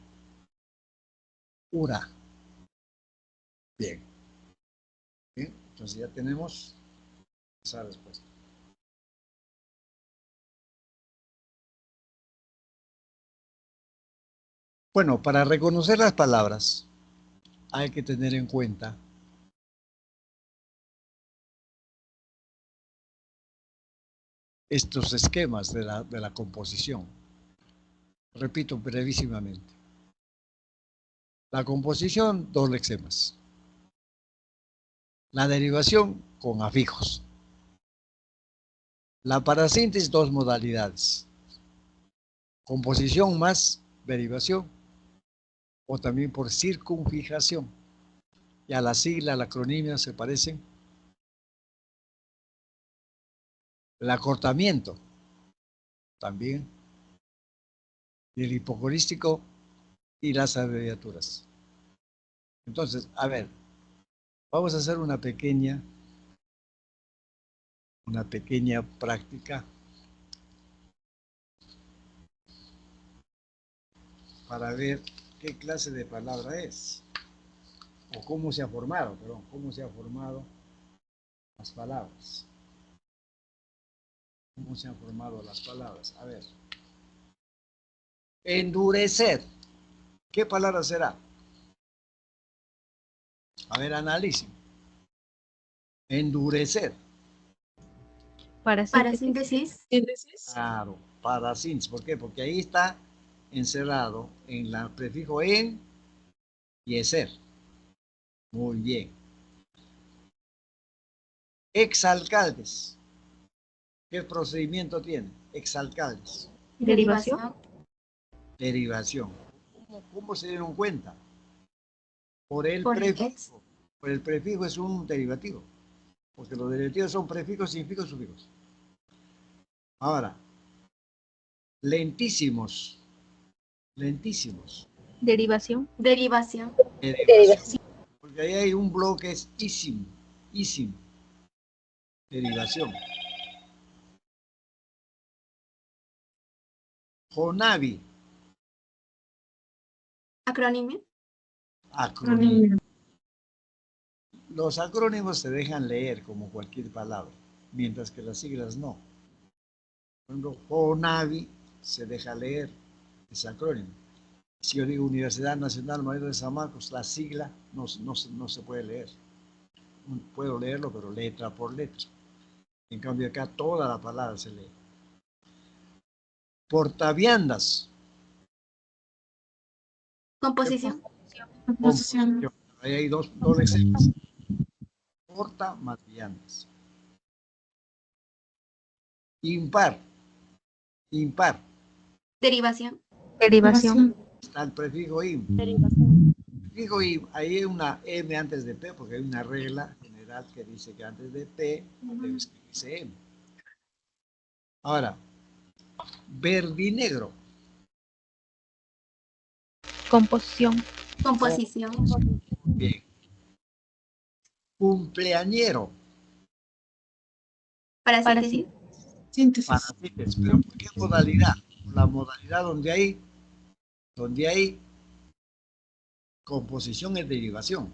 ura. Bien. Bien, entonces ya tenemos esa respuesta. Bueno, para reconocer las palabras hay que tener en cuenta estos esquemas de la composición. Repito brevísimamente. La composición, dos lexemas. La derivación, con afijos. La parasíntesis, dos modalidades. Composición más derivación, o también por circunfijación. Y a la sigla, la acronimia se parecen. El acortamiento, también. Y el hipocorístico y las abreviaturas. Entonces, a ver, vamos a hacer una pequeña práctica para ver qué clase de palabra es, o cómo se ha formado, cómo se han formado las palabras. ¿Cómo se han formado las palabras? A ver. Endurecer. ¿Qué palabra será? A ver, analicen. Endurecer. Parasíntesis. Claro, parasíntesis. ¿Por qué? Porque ahí está encerrado en el prefijo en y eser. Muy bien. Exalcaldes. ¿Qué procedimiento tiene? Exalcaldes. Derivación. Derivación. ¿Cómo se dieron cuenta? Por el Por el prefijo. Por el prefijo es un derivativo. Porque los derivativos son prefijos, infijos, sufijos. Ahora, lentísimos. Lentísimos. Derivación. Derivación. Derivación. Porque ahí hay un bloque es ísimo. Ísimo. Derivación. Jonavi. Acrónimo. Acrónimo. Los acrónimos se dejan leer como cualquier palabra, mientras que las siglas no. Por ejemplo, Jonavi se deja leer, es acrónimo. Si yo digo Universidad Nacional Mayor de San Marcos, la sigla no se puede leer. Puedo leerlo, pero letra por letra. En cambio acá toda la palabra se lee. Portaviandas. Composición. Composición. Ahí hay dos ejemplos. Porta más viandas. Impar. Impar. Derivación. Derivación. Está el prefijo im. Derivación. Prefijo im. Ahí hay una M antes de P, porque hay una regla general que dice que antes de P debe escribirse M. Ahora, verdinegro. Composición. Composición. Bien. Cumpleañero. Para Para síntesis. Síntesis. Para síntesis. ¿Pero por qué modalidad? La modalidad donde hay composición es derivación.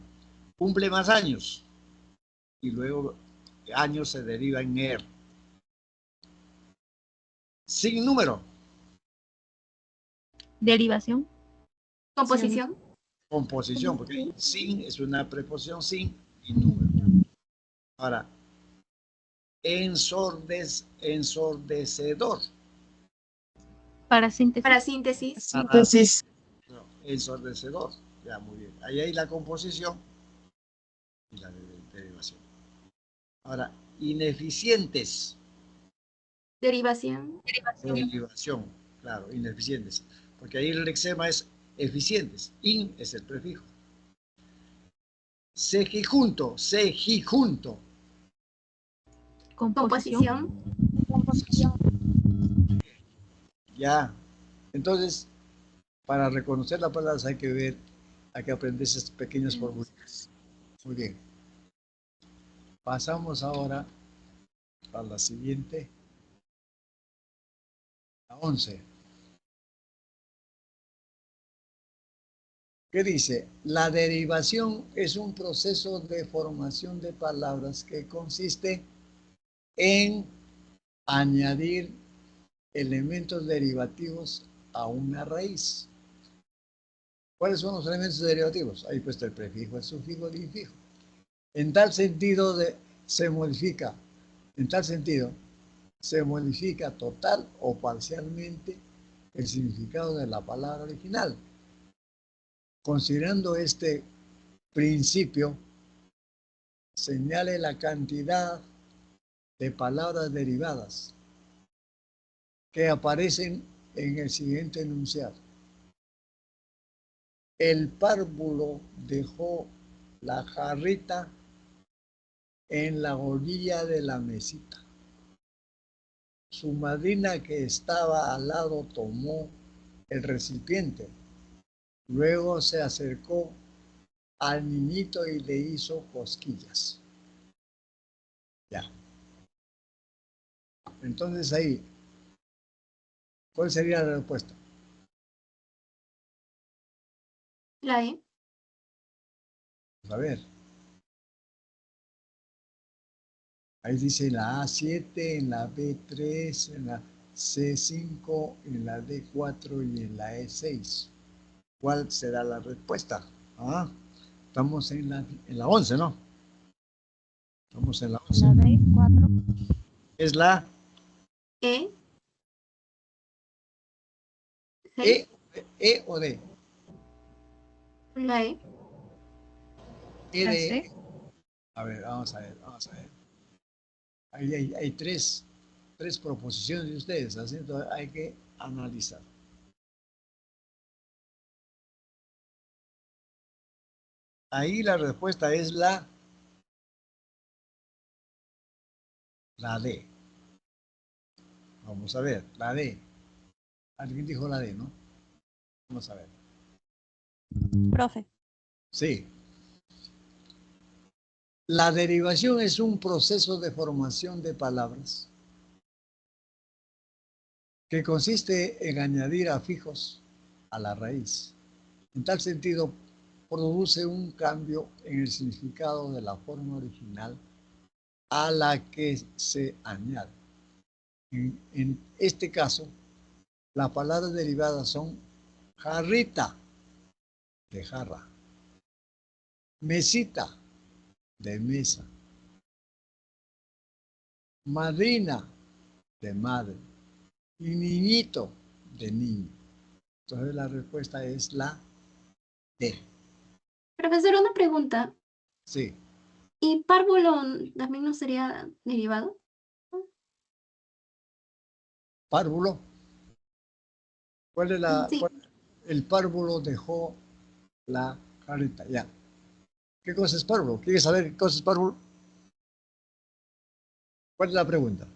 Cumple más años. Y luego años se deriva en er. Sin número. Derivación. Composición. Composición, porque sin es una preposición sin y número. Ahora, ensordecedor. Para síntesis. Para síntesis. Síntesis. No, ensordecedor. Ya, muy bien. Ahí hay la composición y la derivación. Ahora, ineficientes. Derivación. Derivación, claro, ineficientes. Porque ahí el lexema es eficientes. In es el prefijo. Sejijunto. Composición. Composición. Ya. Entonces, para reconocer las palabras hay que aprender esas pequeñas fórmulas. Muy bien. Pasamos ahora a la siguiente. La 11. ¿Qué dice? La derivación es un proceso de formación de palabras que consiste en añadir elementos derivativos a una raíz. ¿Cuáles son los elementos derivativos? Ahí puesto el prefijo, el sufijo, el infijo. En tal sentido se modifica total o parcialmente el significado de la palabra original. Considerando este principio, señale la cantidad de palabras derivadas que aparecen en el siguiente enunciado. El párvulo dejó la jarrita en la orilla de la mesita. Su madrina que estaba al lado tomó el recipiente. Luego se acercó al niñito y le hizo cosquillas. Ya. Entonces ahí, ¿cuál sería la respuesta? La E. A ver. Ahí dice la A7, en la B3, en la C5, en la D4 y en la E6. ¿Cuál será la respuesta? Estamos en la 11, ¿no? Estamos en la 11. La D4. Es la E. E o D. La E. E La de. C. A ver, vamos a ver. Ahí hay tres proposiciones de ustedes, así que hay que analizar. Ahí la respuesta es la D. Vamos a ver, la D. Alguien dijo la D, ¿no? Vamos a ver. Profe. Sí. La derivación es un proceso de formación de palabras que consiste en añadir afijos a la raíz. En tal sentido, produce un cambio en el significado de la forma original a la que se añade. En este caso, las palabras derivadas son Jarrita, de jarra. Mesita, de mesa. Madrina, de madre. Y niñito, de niño. Entonces la respuesta es la D. Profesor, una pregunta. Sí. ¿Y párvulo también no sería derivado? Párvulo. ¿Cuál es la? Sí, El párvulo dejó la jarrita. Ya. ¿Qué cosa es párvulo? ¿Quieres saber qué cosa es párvulo? ¿Cuál es la pregunta?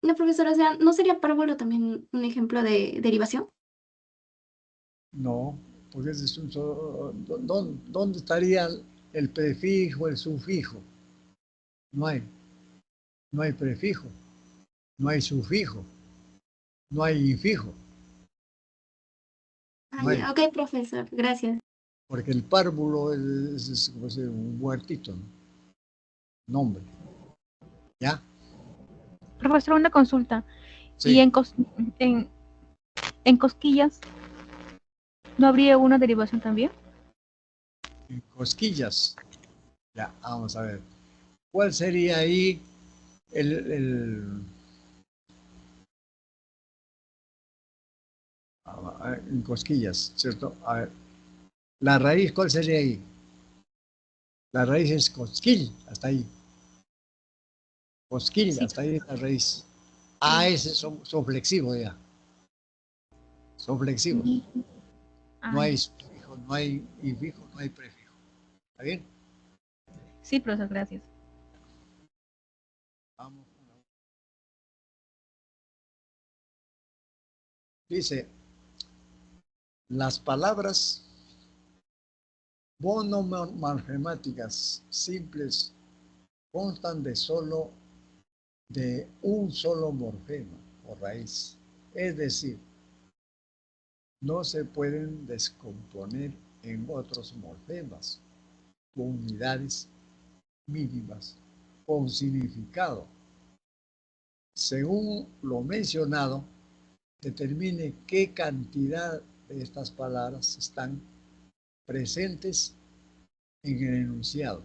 no, profesor, o sea, ¿no sería párvulo también un ejemplo de derivación? No, porque ese es un solo. ¿Dónde estaría el prefijo, el sufijo? No hay. No hay prefijo, no hay sufijo, no hay infijo, Ah, no hay. ya, ok, profesor, gracias. Porque el párvulo es como decir, un muertito, ¿no? Nombre. ¿Ya? Profesor, una consulta. ¿Y Sí. en cosquillas no habría una derivación también? En cosquillas. Ya, vamos a ver. ¿Cuál sería ahí en cosquillas, ¿cierto? A ver, la raíz, ¿cuál sería ahí? La raíz es cosquil, hasta ahí. Cosquil, Sí, hasta ahí es la raíz. Ah, sí. ese son flexivos ya. Son flexivos. No Ah, hay ya. sufijo, no hay infijo, no hay prefijo. ¿Está bien? Sí, profesor, gracias. Vamos. Dice, las palabras monomorfemáticas simples constan de un solo morfema o raíz. Es decir, no se pueden descomponer en otros morfemas o unidades mínimas con significado. Según lo mencionado, determine qué cantidad de estas palabras están presentes en el enunciado.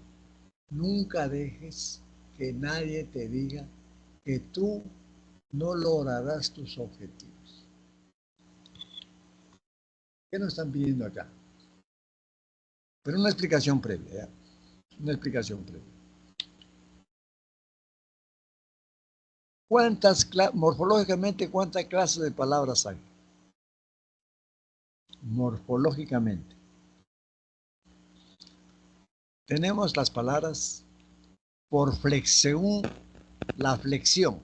Nunca dejes que nadie te diga que tú no lograrás tus objetivos. ¿Qué nos están pidiendo acá? Pero una explicación previa, ¿ya? Una explicación previa. Morfológicamente, cuántas clases de palabras hay? Morfológicamente. Tenemos las palabras según la flexión.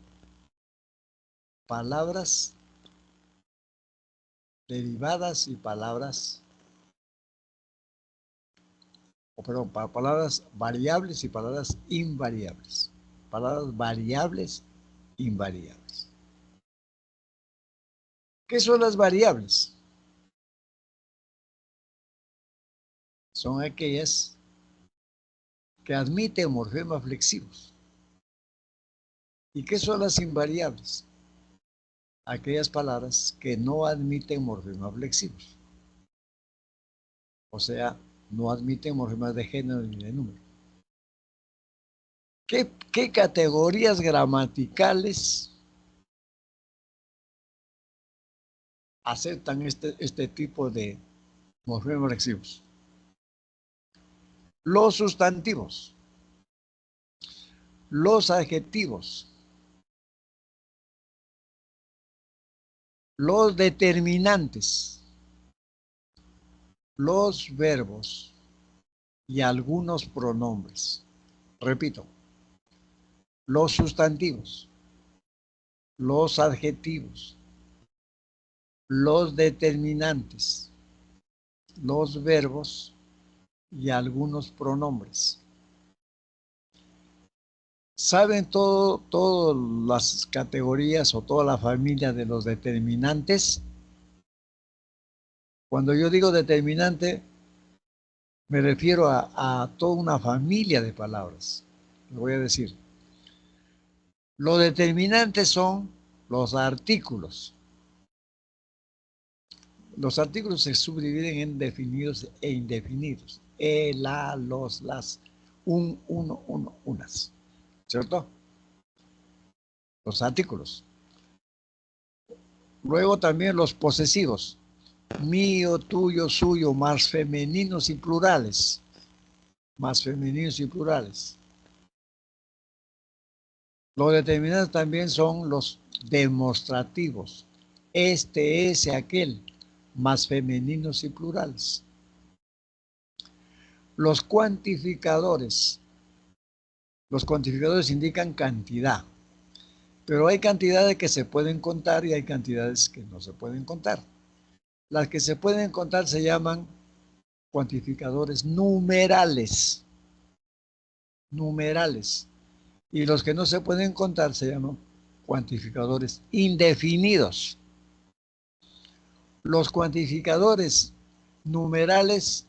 Palabras derivadas y palabras, palabras variables y palabras invariables. Palabras variables, invariables. ¿Qué son las variables? Son aquellas que admiten morfemas flexivos. ¿Y qué son las invariables? Aquellas palabras que no admiten morfemas flexivos. O sea, no admiten morfemas de género ni de número. ¿Qué categorías gramaticales aceptan este tipo de morfemas flexivos? Los sustantivos, los adjetivos, los determinantes, los verbos y algunos pronombres. Repito, los sustantivos, los adjetivos, los determinantes, los verbos y algunos pronombres. ¿Saben todas las categorías o toda la familia de los determinantes? Cuando yo digo determinante, me refiero a toda una familia de palabras. Les voy a decir. Los determinantes son los artículos, Los artículos se subdividen en definidos e indefinidos. El, la, los, las, un, uno, unas. ¿Cierto? Los artículos. Luego también los posesivos. Mío, tuyo, suyo, más femeninos y plurales. Más femeninos y plurales. Los determinantes también son los demostrativos. Este, ese, aquel, más femeninos y plurales. Los cuantificadores. Los cuantificadores indican cantidad, pero hay cantidades que se pueden contar y hay cantidades que no se pueden contar. Las que se pueden contar se llaman cuantificadores numerales. Numerales. Y los que no se pueden contar se llaman cuantificadores indefinidos. Los cuantificadores numerales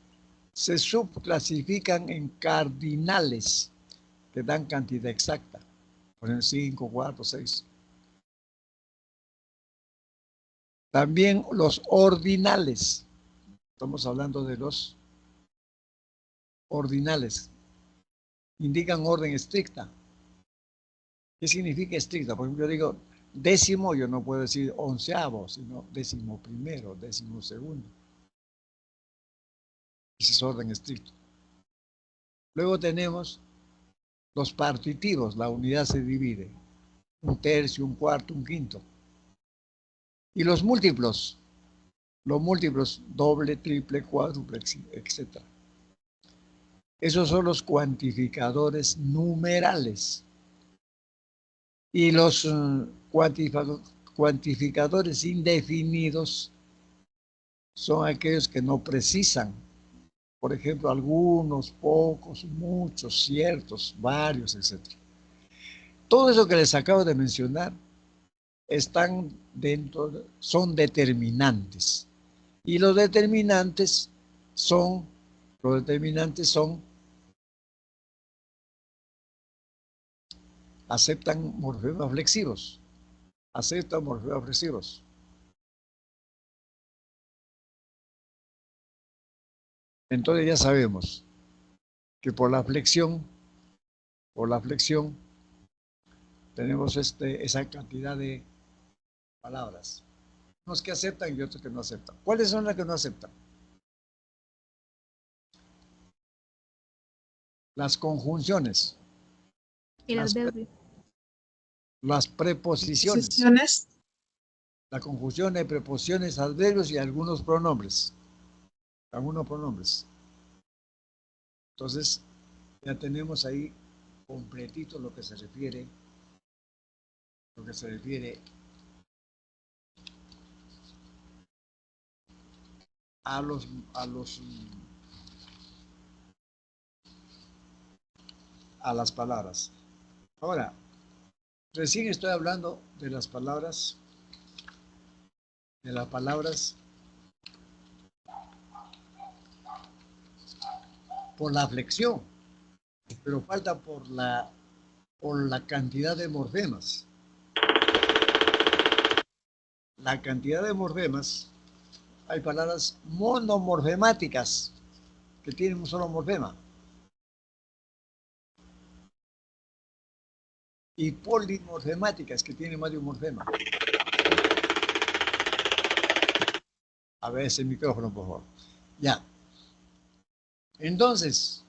se subclasifican en cardinales, que dan cantidad exacta. Por ejemplo, 5, 4, 6. También los ordinales. Estamos hablando de los ordinales. Indican orden estricta. ¿Qué significa estricta? Por ejemplo, yo digo décimo, yo no puedo decir onceavo, sino décimo primero, décimo segundo. Ese es orden estricto. Luego tenemos los partitivos, la unidad se divide. Un tercio, un cuarto, un quinto. Y los múltiplos, doble, triple, cuádruple, etc. Esos son los cuantificadores numerales. Y los cuantificadores indefinidos son aquellos que no precisan. Por ejemplo, algunos, pocos, muchos, ciertos, varios, etc. Todo eso que les acabo de mencionar están dentro, son determinantes. Y los determinantes son aceptan morfemas flexivos. Aceptan morfemas flexivos. Entonces ya sabemos que por la flexión tenemos esa cantidad de palabras. Unos que aceptan y otros que no aceptan. ¿Cuáles son las que no aceptan? Las conjunciones. El adverbio. Las preposiciones. La conjunción de preposiciones, adverbios y algunos pronombres. Entonces, ya tenemos ahí completito lo que se refiere a las palabras. Ahora, recién estoy hablando de las palabras por la flexión, pero falta por la cantidad de morfemas. La cantidad de morfemas, hay palabras monomorfemáticas que tienen un solo morfema. Y polimorfemáticas que tienen más de un morfema. A ver ese micrófono, por favor. Ya. Entonces,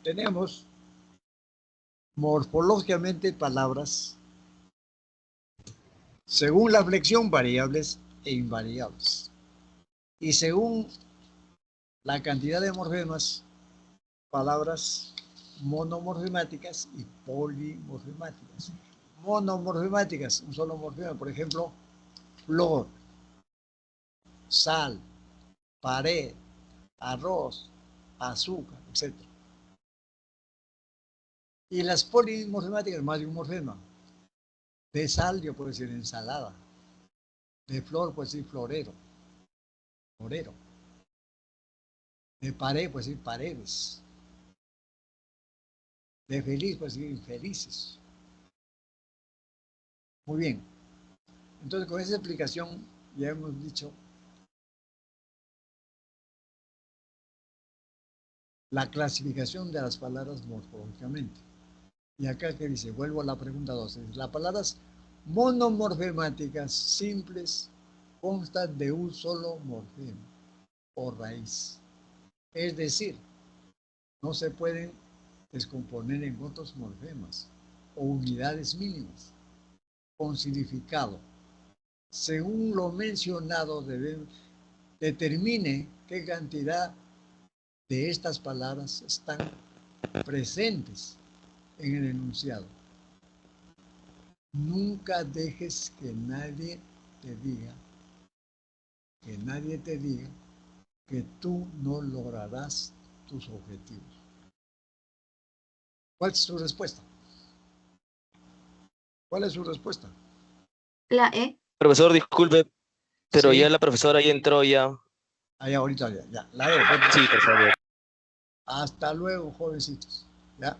tenemos morfológicamente palabras según la flexión variables e invariables. Y según la cantidad de morfemas, palabras monomorfemáticas y polimorfemáticas. Monomorfemáticas, un solo morfema, por ejemplo, flor, sal, pared, arroz, azúcar, etc. Y las polimorfemáticas, más de un morfema. De sal yo puedo decir ensalada. De flor puedo decir florero. De pared puedo decir paredes. De feliz puedo decir infelices. Muy bien. Entonces, con esa explicación ya hemos dicho la clasificación de las palabras morfológicamente. Y acá que dice, vuelvo a la pregunta 12, las palabras monomorfemáticas simples constan de un solo morfema o raíz. Es decir, no se pueden descomponer en otros morfemas o unidades mínimas con significado. Según lo mencionado, determine qué cantidad de estas palabras están presentes en el enunciado. Nunca dejes que nadie te diga que tú no lograrás tus objetivos. ¿Cuál es su respuesta? ¿Cuál es su respuesta? La E. Profesor, disculpe, pero Sí. ya la profesora ya entró ya. Ahí ahorita ya. La E. Sí, por favor. Hasta luego, jovencitos. ¿Ya?